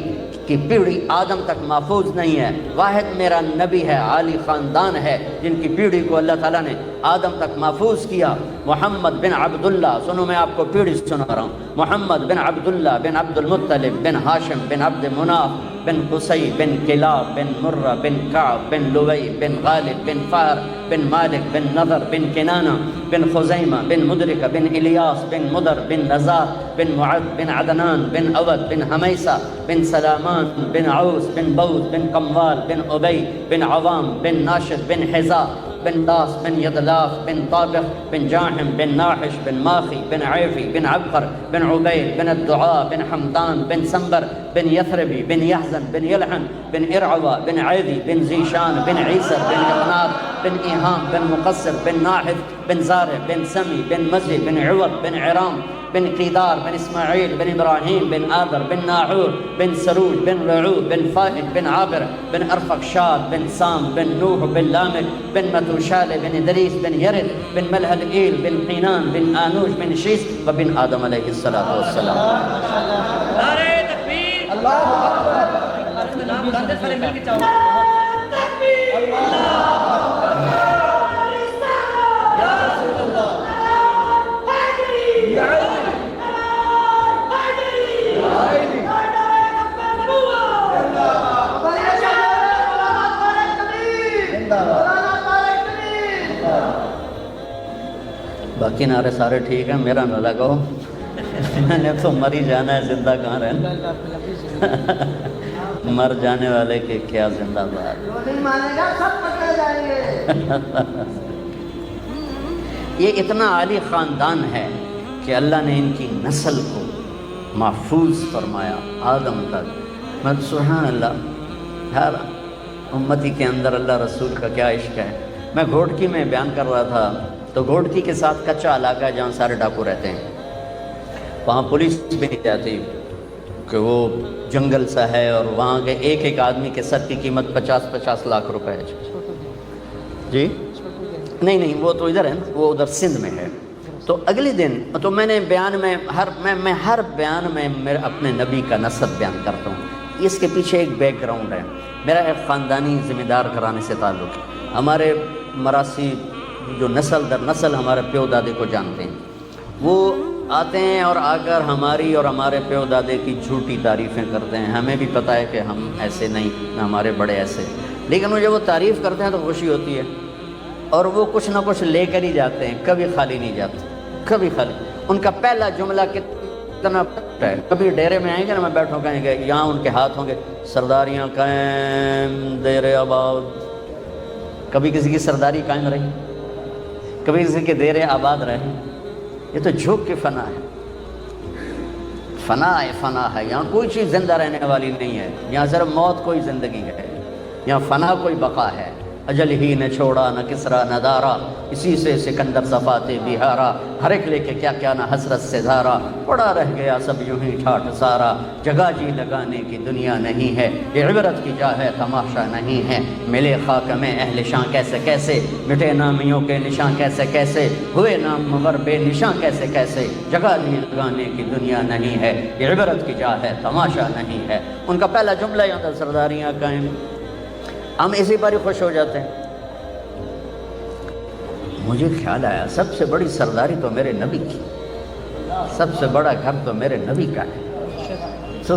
کی پیڑھی آدم تک محفوظ نہیں ہے. واحد میرا نبی ہے، عالی خاندان ہے، جن کی پیڑھی کو اللہ تعالیٰ نے آدم تک محفوظ کیا. محمد بن عبداللہ، سنو میں آپ کو پیڑھی سنا رہا ہوں. محمد بن عبداللہ بن عبد المطلب بن ہاشم بن عبد مناف بن قصی بن کلاب بن مرہ بن کعب بن لوی بن غالب بن فہر بن مالک بن نضر بن کنانہ بن خزیمہ بن مدرکہ بن الیاس بن مدر بن نزار بن معد بن عدنان بن اود بن حمیسہ بن سلامان بن عوس بن بوز بن قموال بن ابی بن عوام بن ناشد بن حزا بن داس بن یدلاف بن طابق بن جاحم بن ناحش بن ماخی بن عیفی بن عبقر بن عبید بن الدعاء بن حمدان بن سنبر بن یثربی بن یحزن بن یلحن بن ارعوہ بن عیدی بن زیشان بن عیسر بن اقناب بن ایہام بن مقصر بن ناحد بن زارع بن سمی بن مزی بن عوض بن عرام بن قیدار بن اسماعیل بن ابراہیم بن آدر بن ناحور بن سروج بن رعوب بن فائد بن عابر بن ارفقشاد بن سام بن نوح بن لامک بن متوشال بن ادریس بن یرد بن ملحل ایل بن قینان بن آنوش بن شیس وبن آدم علیہ الصلاۃ والسلام. نعرہ تکبیر، اللہ اکبر. سارے مل کے چاہو. باقی نعرے سارے ٹھیک ہیں، میرا نہ لگاؤ. میں نے تو مر ہی جانا ہے، زندہ کہاں رہنا. مر جانے والے کے کیا زندہ باد. جو نہیں مانے گا سب پکڑے جائیں گے. یہ اتنا عالی خاندان ہے کہ اللہ نے ان کی نسل کو محفوظ فرمایا آدم تک. میں سبحان اللہ، ہر امتی کے اندر اللہ رسول کا کیا عشق ہے. میں گھوٹکی میں بیان کر رہا تھا تو گھوٹکی کے ساتھ کچا علاقہ ہے جہاں سارے ڈاکو رہتے ہیں. وہاں پولیس بھی نہیں جاتی کہ وہ جنگل سا ہے، اور وہاں کے ایک ایک آدمی کے سر کی قیمت 50-50 لاکھ روپے ہے. جی نہیں وہ تو ادھر ہے نا، وہ ادھر سندھ میں ہے. تو اگلے دن تو میں نے بیان میں ہر بیان میں میرے اپنے نبی کا نسب بیان کرتا ہوں. اس کے پیچھے ایک بیک گراؤنڈ ہے. میرا ایک خاندانی ذمہ دار گھرانے سے تعلق ہے. ہمارے مراسی جو نسل در نسل ہمارے پیو دادے کو جانتے ہیں، وہ آتے ہیں اور آ کر ہماری اور ہمارے پیو دادے کی جھوٹی تعریفیں کرتے ہیں. ہمیں بھی پتہ ہے کہ ہم ایسے نہیں، نہ ہمارے بڑے ایسے، لیکن وہ جب وہ تعریف کرتے ہیں تو خوشی ہوتی ہے. اور وہ کچھ نہ کچھ لے کر ہی جاتے ہیں، کبھی خالی نہیں جاتے، کبھی خالی. ان کا پہلا جملہ کتنا ہے. کبھی ڈیرے میں آئیں گے نا، میں بیٹھوں کہیں گے، یہاں ان کے ہاتھ ہوں گے سرداریاں قائم دیر آباد. کبھی کسی کی سرداری قائم رہی، کبھی کسی کے دیر آباد رہے. یہ تو جھوک کی فنا ہے. فنا ہے. یہاں کوئی چیز زندہ رہنے والی نہیں ہے. یہاں صرف موت کوئی زندگی ہے، یہاں فنا کوئی بقا ہے. اجل ہی نہ چھوڑا نہ کسرا نہ دارا، اسی سے سکندر صفات بہارا. ہر ایک لے کے کیا کیا نہ حسرت سے دھارا، پڑا رہ گیا سب یوں ہی ٹھاٹ سارا. جگہ جی لگانے کی دنیا نہیں ہے، یہ عبرت کی جا ہے تماشا نہیں ہے. ملے خاک میں اہل شاں کیسے کیسے، مٹے نامیوں کے نشان کیسے کیسے، ہوئے نام مگر بے نشان کیسے کیسے. جگہ جی لگانے کی دنیا نہیں ہے، یہ عبرت کی جا ہے تماشا نہیں ہے. ان کا پہلا جملہ یہاں تھا سرداریاں قائم. ہم اسی پر ہی خوش ہو جاتے ہیں. مجھے خیال آیا سب سے بڑی سرداری تو میرے نبی کی، سب سے بڑا گھر تو میرے نبی کا ہے. تو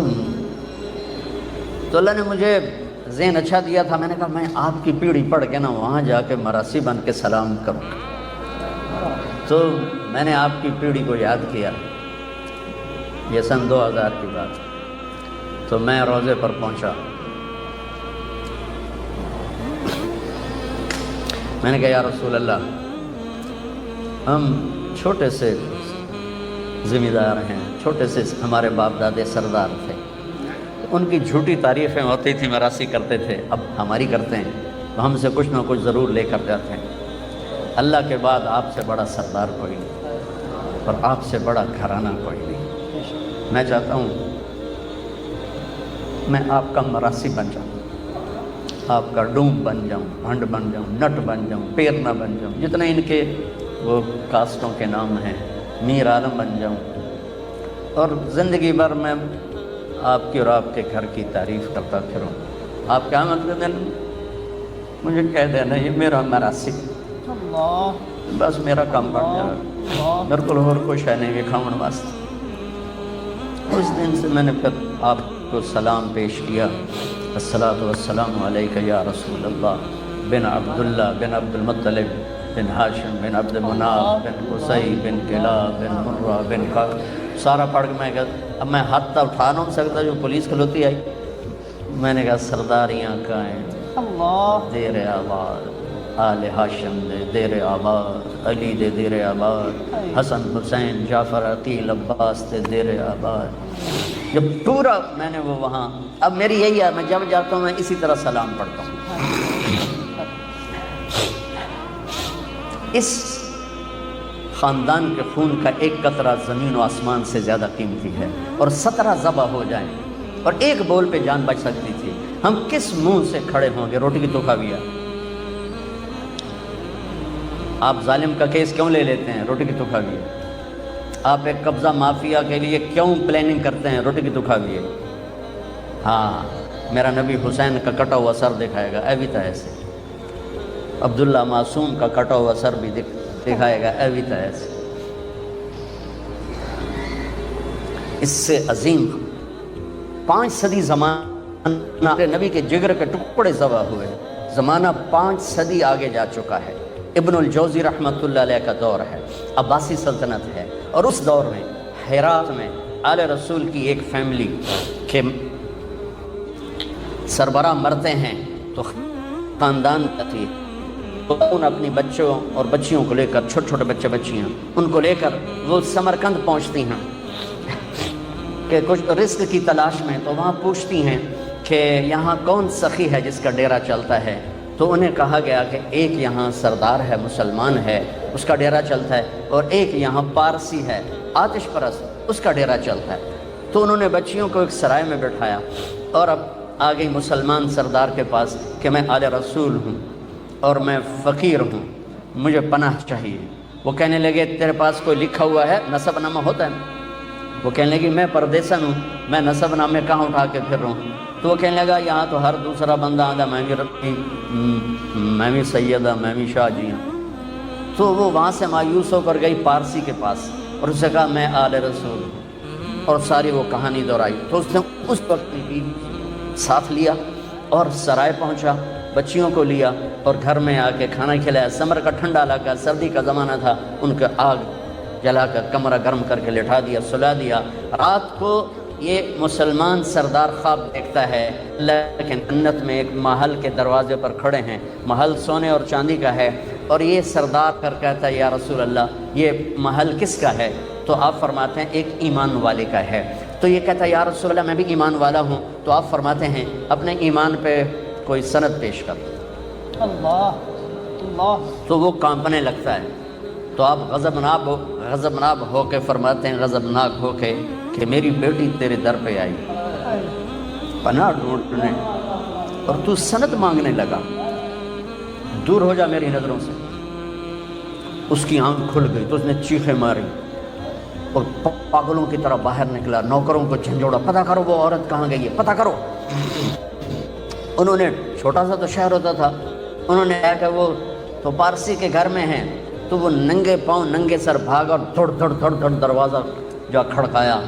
اللہ نے مجھے ذہن اچھا دیا تھا. میں نے کہا میں آپ کی پیڑھی پڑھ کے نا وہاں جا کے مراسی بن کے سلام کروں. تو میں نے آپ کی پیڑھی کو یاد کیا. یہ سن 2000 کی بات. تو میں روضے پر پہنچا. میں نے کہا یا رسول اللہ، ہم چھوٹے سے ذمہ دار ہیں، چھوٹے سے ہمارے باپ دادے سردار تھے، ان کی جھوٹی تعریفیں ہوتی تھی، مراسی کرتے تھے، اب ہماری کرتے ہیں تو ہم سے کچھ نہ کچھ ضرور لے کر جاتے ہیں۔ اللہ کے بعد آپ سے بڑا سردار کوئی نہیں اور آپ سے بڑا گھرانہ کوئی نہیں۔ میں چاہتا ہوں میں آپ کا مراسی بن جاؤں، آپ کا ڈوم بن جاؤں، بھنڈ بن جاؤں، نٹ بن جاؤں، پیرنا بن جاؤں، جتنے ان کے وہ کاسٹوں کے نام ہیں، میر عالم بن جاؤں، اور زندگی بھر میں آپ کی اور آپ کے گھر کی تعریف کرتا پھروں۔ آپ قیامت کے دن مجھے کہہ دینا یہ میرا مراسی، بس میرا کام بن جائے، میرے کو اور کچھ ہے نہیں کھاؤن واسطے۔ اس دن سے میں نے پھر آپ کو سلام پیش کیا، الصلاۃ والسلام علیک یا رسول اللہ بن عبداللہ بن عبد المطلب بن ہاشم بن عبد مناف بن قصی بن کلاب بن مرہ بن کعب، سارا پڑھ کے میں کہا اب میں ہاتھ تو اٹھا نہیں سکتا، جو پولیس کھلوتی آئی۔ میں نے کہا سرداریاں کہیں دیر آباد، آل ہاشم دے دیر آباد، علی دے دیر آباد، حسن حسین جعفر عقیل عباس دے دیر آباد۔ جب پورا میں نے وہ وہاں، اب میری یہی ہے، میں جب جاتا ہوں میں اسی طرح سلام پڑھتا ہوں۔ اس خاندان کے خون کا ایک قطرہ زمین و آسمان سے زیادہ قیمتی ہے، اور 17 ذبح ہو جائیں اور ایک بول پہ جان بچ سکتی تھی، ہم کس منہ سے کھڑے ہوں گے؟ روٹی کی تو کھاویا، آپ ظالم کا کیس کیوں لے لیتے ہیں؟ روٹی کی تو کھاویے۔ آپ ایک قبضہ مافیا کے لیے کیوں پلاننگ کرتے ہیں؟ روٹی کی تو کھاویے۔ ہاں میرا نبی حسین کا کٹا ہوا سر دکھائے گا، اے بھی تا ایسے، عبداللہ معصوم کا کٹا ہوا سر بھی دکھائے گا، اے بھی تا ایسے۔ اس سے عظیم 5 صدی زمانہ نبی کے جگر کے ٹکڑے ذبح ہوئے، زمانہ 5 صدی آگے جا چکا ہے۔ ابن الجوزی رحمۃ اللہ علیہ کا دور ہے، عباسی سلطنت ہے، اور اس دور میں ہرات میں آل رسول کی ایک فیملی کے سربراہ مرتے ہیں تو خاندان تھی، تو ان اپنی بچوں اور بچیوں کو لے کر، چھوٹے چھوٹے بچے بچیاں، ان کو لے کر وہ سمرقند پہنچتی ہیں کہ کچھ رزق کی تلاش میں، تو وہاں پوچھتی ہیں کہ یہاں کون سخی ہے جس کا ڈیرا چلتا ہے؟ تو انہیں کہا گیا کہ ایک یہاں سردار ہے، مسلمان ہے، اس کا ڈیرا چلتا ہے، اور ایک یہاں پارسی ہے، آتش پرست، اس کا ڈیرا چلتا ہے۔ تو انہوں نے بچیوں کو ایک سرائے میں بٹھایا اور اب آ گئی مسلمان سردار کے پاس کہ میں آل رسول ہوں اور میں فقیر ہوں، مجھے پناہ چاہیے۔ وہ کہنے لگے تیرے پاس کوئی لکھا ہوا ہے؟ نسب نامہ ہوتا ہے؟ وہ کہنے لگی میں پردیسن ہوں، میں نسب نامے کہاں اٹھا کے پھر رہا ہوں؟ تو وہ کہنے لگا یہاں تو ہر دوسرا بندہ آدھا میں بھی سیدہ، میں بھی شاہ جی ہوں۔ تو وہ وہاں سے مایوس ہو کر گئی پارسی کے پاس اور اس سے کہا میں آل رسول ہوں، اور ساری وہ کہانی دہرائی۔ تو اس نے اس وقت بھی ساتھ لیا اور سرائے پہنچا، بچیوں کو لیا اور گھر میں آ کے کھانا کھلایا۔ سمر کا ٹھنڈا علاقہ، سردی کا زمانہ تھا، ان کے آگ جلا کر کمرہ گرم کر کے لٹھا دیا، سلا دیا۔ رات کو یہ مسلمان سردار خواب دیکھتا ہے، لیکن جنت میں ایک محل کے دروازے پر کھڑے ہیں، محل سونے اور چاندی کا ہے، اور یہ سردار کر کہتا ہے یا رسول اللہ یہ محل کس کا ہے؟ تو آپ فرماتے ہیں ایک ایمان والے کا ہے۔ تو یہ کہتا ہے یا رسول اللہ میں بھی ایمان والا ہوں۔ تو آپ فرماتے ہیں اپنے ایمان پہ کوئی سند پیش کر۔ تو وہ کانپنے لگتا ہے، تو آپ غضبناک ہو کے فرماتے ہیں، غضبناک ہو کے کہ میری بیٹی تیرے در پہ آئی پناہ ڈھونڈنے اور تو سند مانگنے لگا، دور ہو جا میری نظروں سے۔ اس کی آنکھ کھل گئی تو اس نے چیخیں ماری اور پاگلوں کی طرح باہر نکلا، نوکروں کو جھنجھوڑا، پتہ کرو وہ عورت کہاں گئی ہے، پتہ کرو۔ انہوں نے، چھوٹا سا تو شہر ہوتا تھا، انہوں نے کہا کہ وہ تو پارسی کے گھر میں ہیں۔ تو وہ ننگے پاؤں ننگے سر بھاگا اور دھڑ دھڑ دھڑ دھڑ دروازہ جا کھڑکایا۔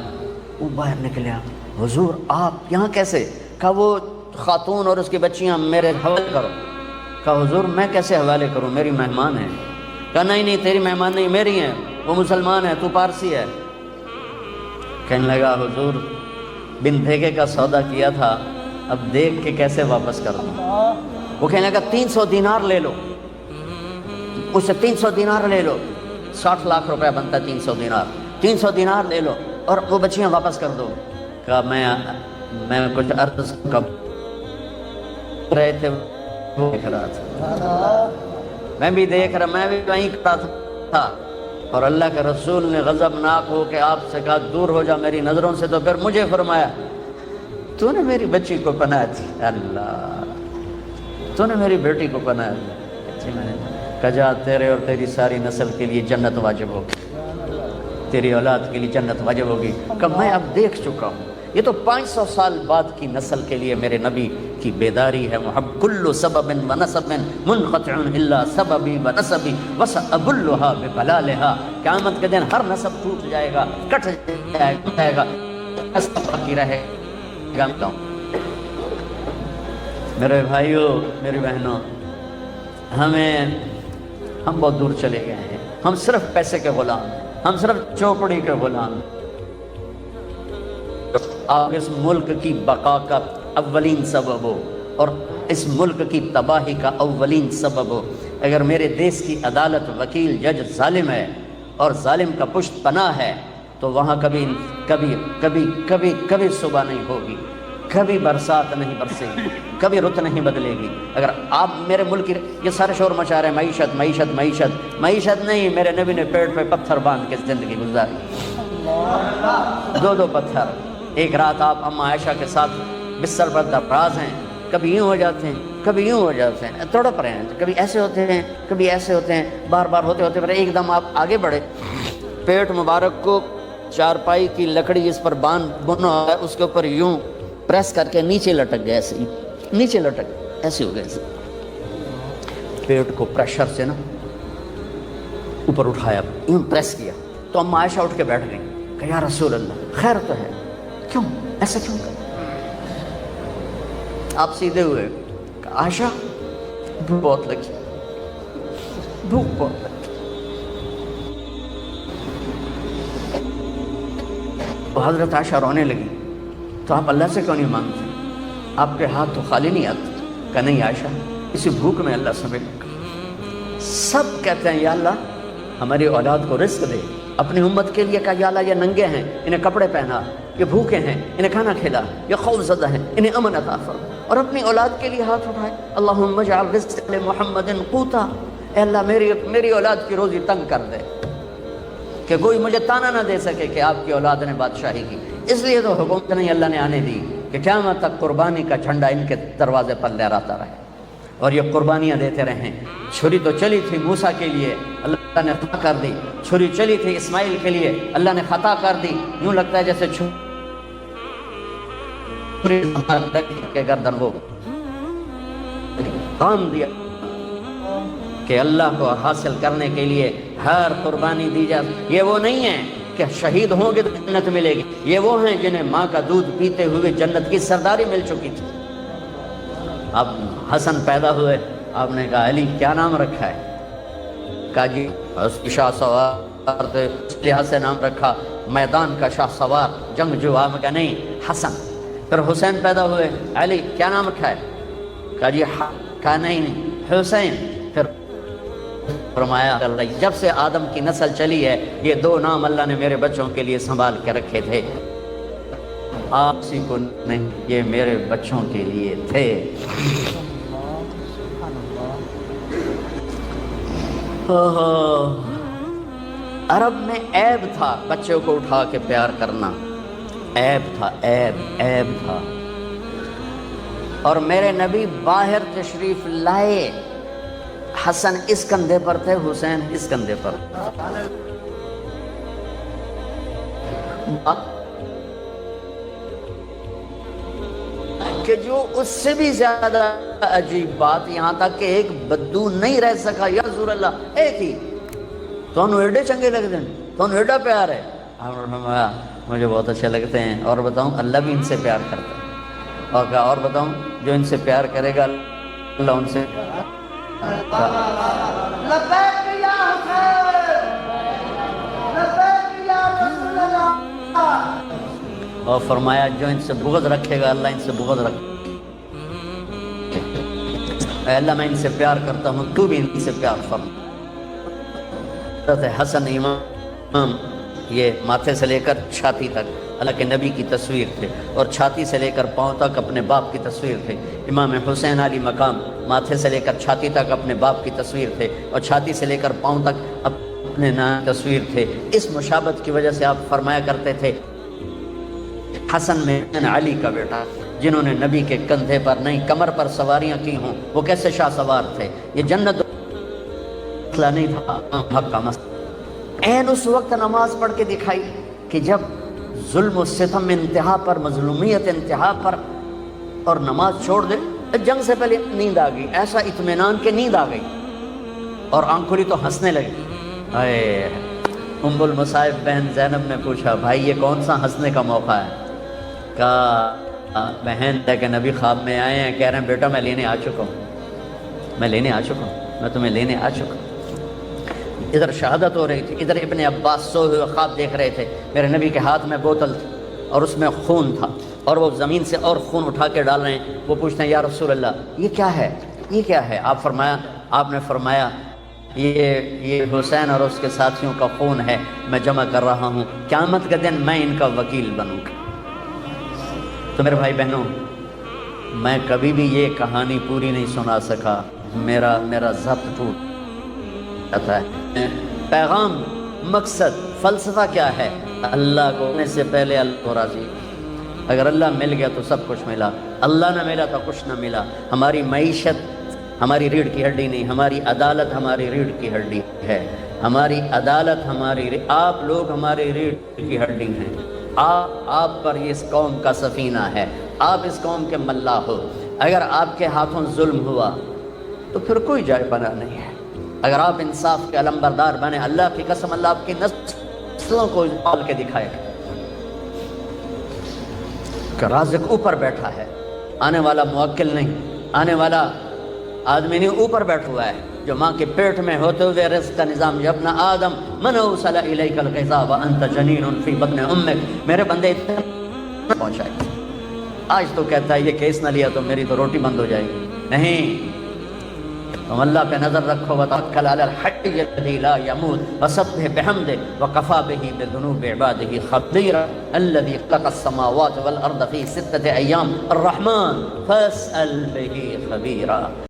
وہ باہر نکلیا، حضور آپ یہاں کیسے؟ کہا وہ خاتون اور اس کی بچیاں میرے حوالے کرو۔ کہا حضور میں کیسے حوالے کروں، میری مہمان ہیں۔ کہا نہیں تیری مہمان نہیں، میری ہیں، وہ مسلمان ہے، تو پارسی ہے۔ کہنے لگا حضور بن دھیگے کا سودا کیا تھا، اب دیکھ کے کیسے واپس کر دوں؟ وہ کہنے لگا 300 دینار لے لو، اس سے 300 دینار لے لو، 60 لاکھ روپے بنتا ہے 300 دینار، 300 دینار لے لو۔ اور وہ بچیاں واپس کر دو. کہا میں کچھ عرض کب رہے تھے وہ دیکھ رہا تھا, میں بھی دیکھ رہا, میں بھی وہیں کھڑا تھا, اور اللہ کے رسول نے غضبناک ہو کے آپ سے کہا دور ہو جا میری نظروں سے. تو پھر مجھے فرمایا تو نے میری بچی کو پناہ دی, اللہ تو نے میری بیٹی کو پناہ دی. میں نے کہا جا تیرے اور تیری ساری نسل کے لیے جنت واجب ہوگی, تیری اولاد کے لیے جنت واجب ہوگی. کہ میں اب دیکھ چکا ہوں, یہ تو 500 سال بعد کی نسل کے لیے میرے نبی کی بیداری ہے. محب کل سبب و نسب منقطع الا سببی و نسبی وسأبلھا ببلالھا. قیامت کے دن ہر نسب ٹوٹ جائے گا, کٹ جائے گا, نسب باقی رہے گا. میرے بھائیوں, میری بہنوں, ہم بہت دور چلے گئے ہیں. ہم صرف پیسے کے غلام ہیں, ہم صرف چوپڑی کے غلام ہیں. آپ اس ملک کی بقا کا اولین سبب ہو اور اس ملک کی تباہی کا اولین سبب ہو. اگر میرے دیش کی عدالت, وکیل, جج ظالم ہے اور ظالم کا پشت پناہ ہے تو وہاں کبھی کبھی کبھی کبھی کبھی صبح نہیں ہوگی, کبھی برسات نہیں برسے گی, کبھی رت نہیں بدلے گی. اگر آپ میرے ملک کی یہ سارے شور مچا رہے ہیں معیشت معیشت معیشت, معیشت نہیں, میرے نبی نے پیٹ پہ پتھر باندھ کے زندگی گزاری, 2 پتھر. ایک رات آپ اماں عائشہ کے ساتھ بستر پر دراز ہیں, کبھی یوں ہو جاتے ہیں, کبھی یوں ہو جاتے ہیں, تڑپ رہے ہیں, کبھی ایسے ہوتے ہیں, کبھی ایسے ہوتے ہیں, بار بار ہوتے ہوتے پھر ایک دم آپ آگے بڑھے, پیٹ مبارک کو چارپائی کی لکڑی جس پر بنا ہے اس کے اوپر یوں پریس کر کے نیچے لٹک گئے, ایسے نیچے لٹک ایسے ہو گئے, ایسے پیٹ کو پریشر سے نا اوپر اٹھایا, یوں پریس کیا. تو اماں عائشہ اٹھ کے بیٹھ گئی کہ یا رسول اللہ خیر تو ہے, کیوں ایسا کیوں کر؟ آپ سیدھے ہوئے کہ عائشہ بھوک بہت لگی, بھوک بہت لگی. تو حضرت عائشہ رونے لگی. تو آپ اللہ سے کیوں نہیں مانگتے, آپ کے ہاتھ تو خالی نہیں آتے؟ کہ نہیں عائشہ, اسی بھوک میں اللہ سمیٹ گا. سب کہتے ہیں یا اللہ ہماری اولاد کو رزق دے, اپنی امت کے لیے کہا یا اللہ یہ ننگے ہیں انہیں کپڑے پہنا, یہ بھوکے ہیں انہیں کھانا کھلا, یہ خوف زدہ ہیں انہیں امن عطا فرما. اور اپنی اولاد کے لیے ہاتھ اٹھائے, اللہم اجعل رزق محمد قوتا, اے اللہ میری اولاد کی روزی تنگ کر دے کہ کوئی مجھے تانا نہ دے سکے کہ آپ کی اولاد نے بادشاہی کی. اس لیے تو حکومت نہیں اللہ نے آنے دی کہ قیامت تک قربانی کا جھنڈا ان کے دروازے پر لہراتا رہے اور یہ قربانیاں دیتے رہیں. چھری تو چلی تھی موسیٰ کے لیے, اللہ نے خطا کر دی. چھری چلی تھی اسماعیل کے لیے, اللہ نے خطا کر دی. یوں لگتا ہے جیسے چھری کے گردن وہ کام دیا کہ اللہ کو حاصل کرنے کے لیے ہر قربانی دی جائے. یہ وہ نہیں ہے کہ شہید ہوں گے تو جنت ملے گی, یہ وہ ہیں جنہیں ماں کا دودھ پیتے ہوئے جنت کی سرداری مل چکی تھی. اب حسن پیدا ہوئے, آپ نے کہا علی کیا نام رکھا ہے؟ کہا جی شاہ سوار تھے اس لحاظ سے نام رکھا, میدان کا شاہ سوار, جنگ جو. آپ کا نہیں حسن. پھر حسین پیدا ہوئے, علی کیا نام رکھا ہے؟ کہا جی کہا نہیں حسین. پھر فرمایا جب سے آدم کی نسل چلی ہے یہ 2 نام اللہ نے میرے بچوں کے لیے سنبھال کے رکھے تھے, آپ سی کو نہیں, یہ میرے بچوں کے لیے تھے. عرب میں عیب تھا بچوں کو اٹھا کے پیار کرنا, عیب تھا, عیب تھا. اور میرے نبی باہر تشریف لائے, حسن اس کندھے پر تھے, حسین اس کندھے پر. کہ جو اس سے بھی زیادہ عجیب بات, یہاں تک کہ ایک بدو نہیں رہ سکا, یا رسول اللہ ایک ہی تو انہوں ایڈے چنگے لگتے ہیں, تو انہوں ایڈا پیار ہے. مجھے بہت اچھے لگتے ہیں, اور بتاؤں اللہ بھی ان سے پیار کرتا ہے. اور کہا اور بتاؤں جو ان سے پیار کرے گا اللہ ان سے لبیک یا حسین, لبیک یا رسول اللہ. اور فرمایا جو ان سے بغض رکھے گا اللہ ان سے بغض رکھے. اے اللہ میں ان سے پیار کرتا ہوں, تو بھی ان سے پیار فرما. حضرت حسن امام یہ ماتھے سے لے کر چھاتی تک اللہ کے نبی کی تصویر تھے، اور چھاتی سے لے کر پاؤں تک اپنے باپ کی تصویر تھے۔ امام حسین علی مقام ماتھے سے لے کر چھاتی تک اپنے باپ کی تصویر تھے، اور چھاتی سے لے کر پاؤں تک اپنے نام کی تصویر تھے۔ اس مشابہت کی وجہ سے آپ فرمایا کرتے تھے حسن میں علی کا بیٹا، جنہوں نے نبی کے کندھے پر نہیں کمر پر سواریاں کی ہوں، وہ کیسے شاہ سوار تھے۔ یہ جنت مسئلہ نہیں تھا، حق کا مسئلہ۔ عین اس وقت نماز پڑھ کے دکھائی کہ جب ظلم و ستم انتہا پر، مظلومیت انتہا پر، اور نماز چھوڑ دے، جنگ سے پہلے نیند آ گئی، ایسا اطمینان کہ نیند آ گئی، اور آنکھ کھلی تو ہنسنے لگی۔ اے ام المصائب بہن زینب نے پوچھا بھائی یہ کون سا ہنسنے کا موقع ہے؟ کہا بہن کہ نبی خواب میں آئے ہیں، کہہ رہے ہیں بیٹا میں لینے آ چکا ہوں، میں لینے آ چکا ہوں، میں تمہیں لینے آ چکا ہوں۔ ادھر شہادت ہو رہی تھی، ادھر ابن عباس سوئے ہوئے خواب دیکھ رہے تھے، میرے نبی کے ہاتھ میں بوتل تھی اور اس میں خون تھا، اور وہ زمین سے اور خون اٹھا کے ڈال رہے ہیں۔ وہ پوچھتے ہیں یا رسول اللہ یہ کیا ہے، یہ کیا ہے؟ آپ نے فرمایا یہ حسین اور اس کے ساتھیوں کا خون ہے، میں جمع کر رہا ہوں، قیامت کے دن میں ان کا وکیل بنوں گا۔ تو میرے بھائی بہنوں، میں کبھی بھی یہ کہانی پوری نہیں سنا سکا، میرا ضبط ٹوٹ جاتا ہے۔ پیغام، مقصد، فلسفہ کیا ہے؟ اللہ کو ہونے سے پہلے اللہ کو راضی۔ اگر اللہ مل گیا تو سب کچھ ملا، اللہ نہ ملا تو کچھ نہ ملا۔ ہماری معیشت ہماری ریڑھ کی ہڈی نہیں، ہماری عدالت ہماری ریڑھ کی ہڈی ہے، ہماری عدالت آپ لوگ ہماری ریڑھ کی ہڈی ہیں۔ آپ پر اس قوم کا سفینہ ہے، آپ اس قوم کے ملا ہو۔ اگر آپ کے ہاتھوں ظلم ہوا تو پھر کوئی جائے بنا نہیں ہے۔ اگر آپ انصاف کے علمبردار بنے، اللہ کی قسم اللہ آپ کی نسلوں کو پال کے دکھائے گا کہ رازق اوپر بیٹھا ہے، آنے والا موکل نہیں، آنے والا آدمی نہیں، اوپر بیٹھا ہوا ہے، جو ماں کے پیٹ میں ہوتے ہوئے رزق کا نظام۔ یا ابن آدم من اوصل الیک الغذاء وانت جنین فی بطن امک، میرے بندے اتنے پہنچائے۔ آج تو کہتا ہے یہ کیس نہ لیا تو میری تو روٹی بند ہو جائے گی۔ نہیں، تم اللہ پہ نظر رکھو، وتوکل علی الحی الذی لا یموت وسبح بحمدہ وکفی بہ بذنوب عبادہ خبیرا الذی خلق السماوات والارض فی ستۃ ایام الرحمن فاسأل بہ خبیرا۔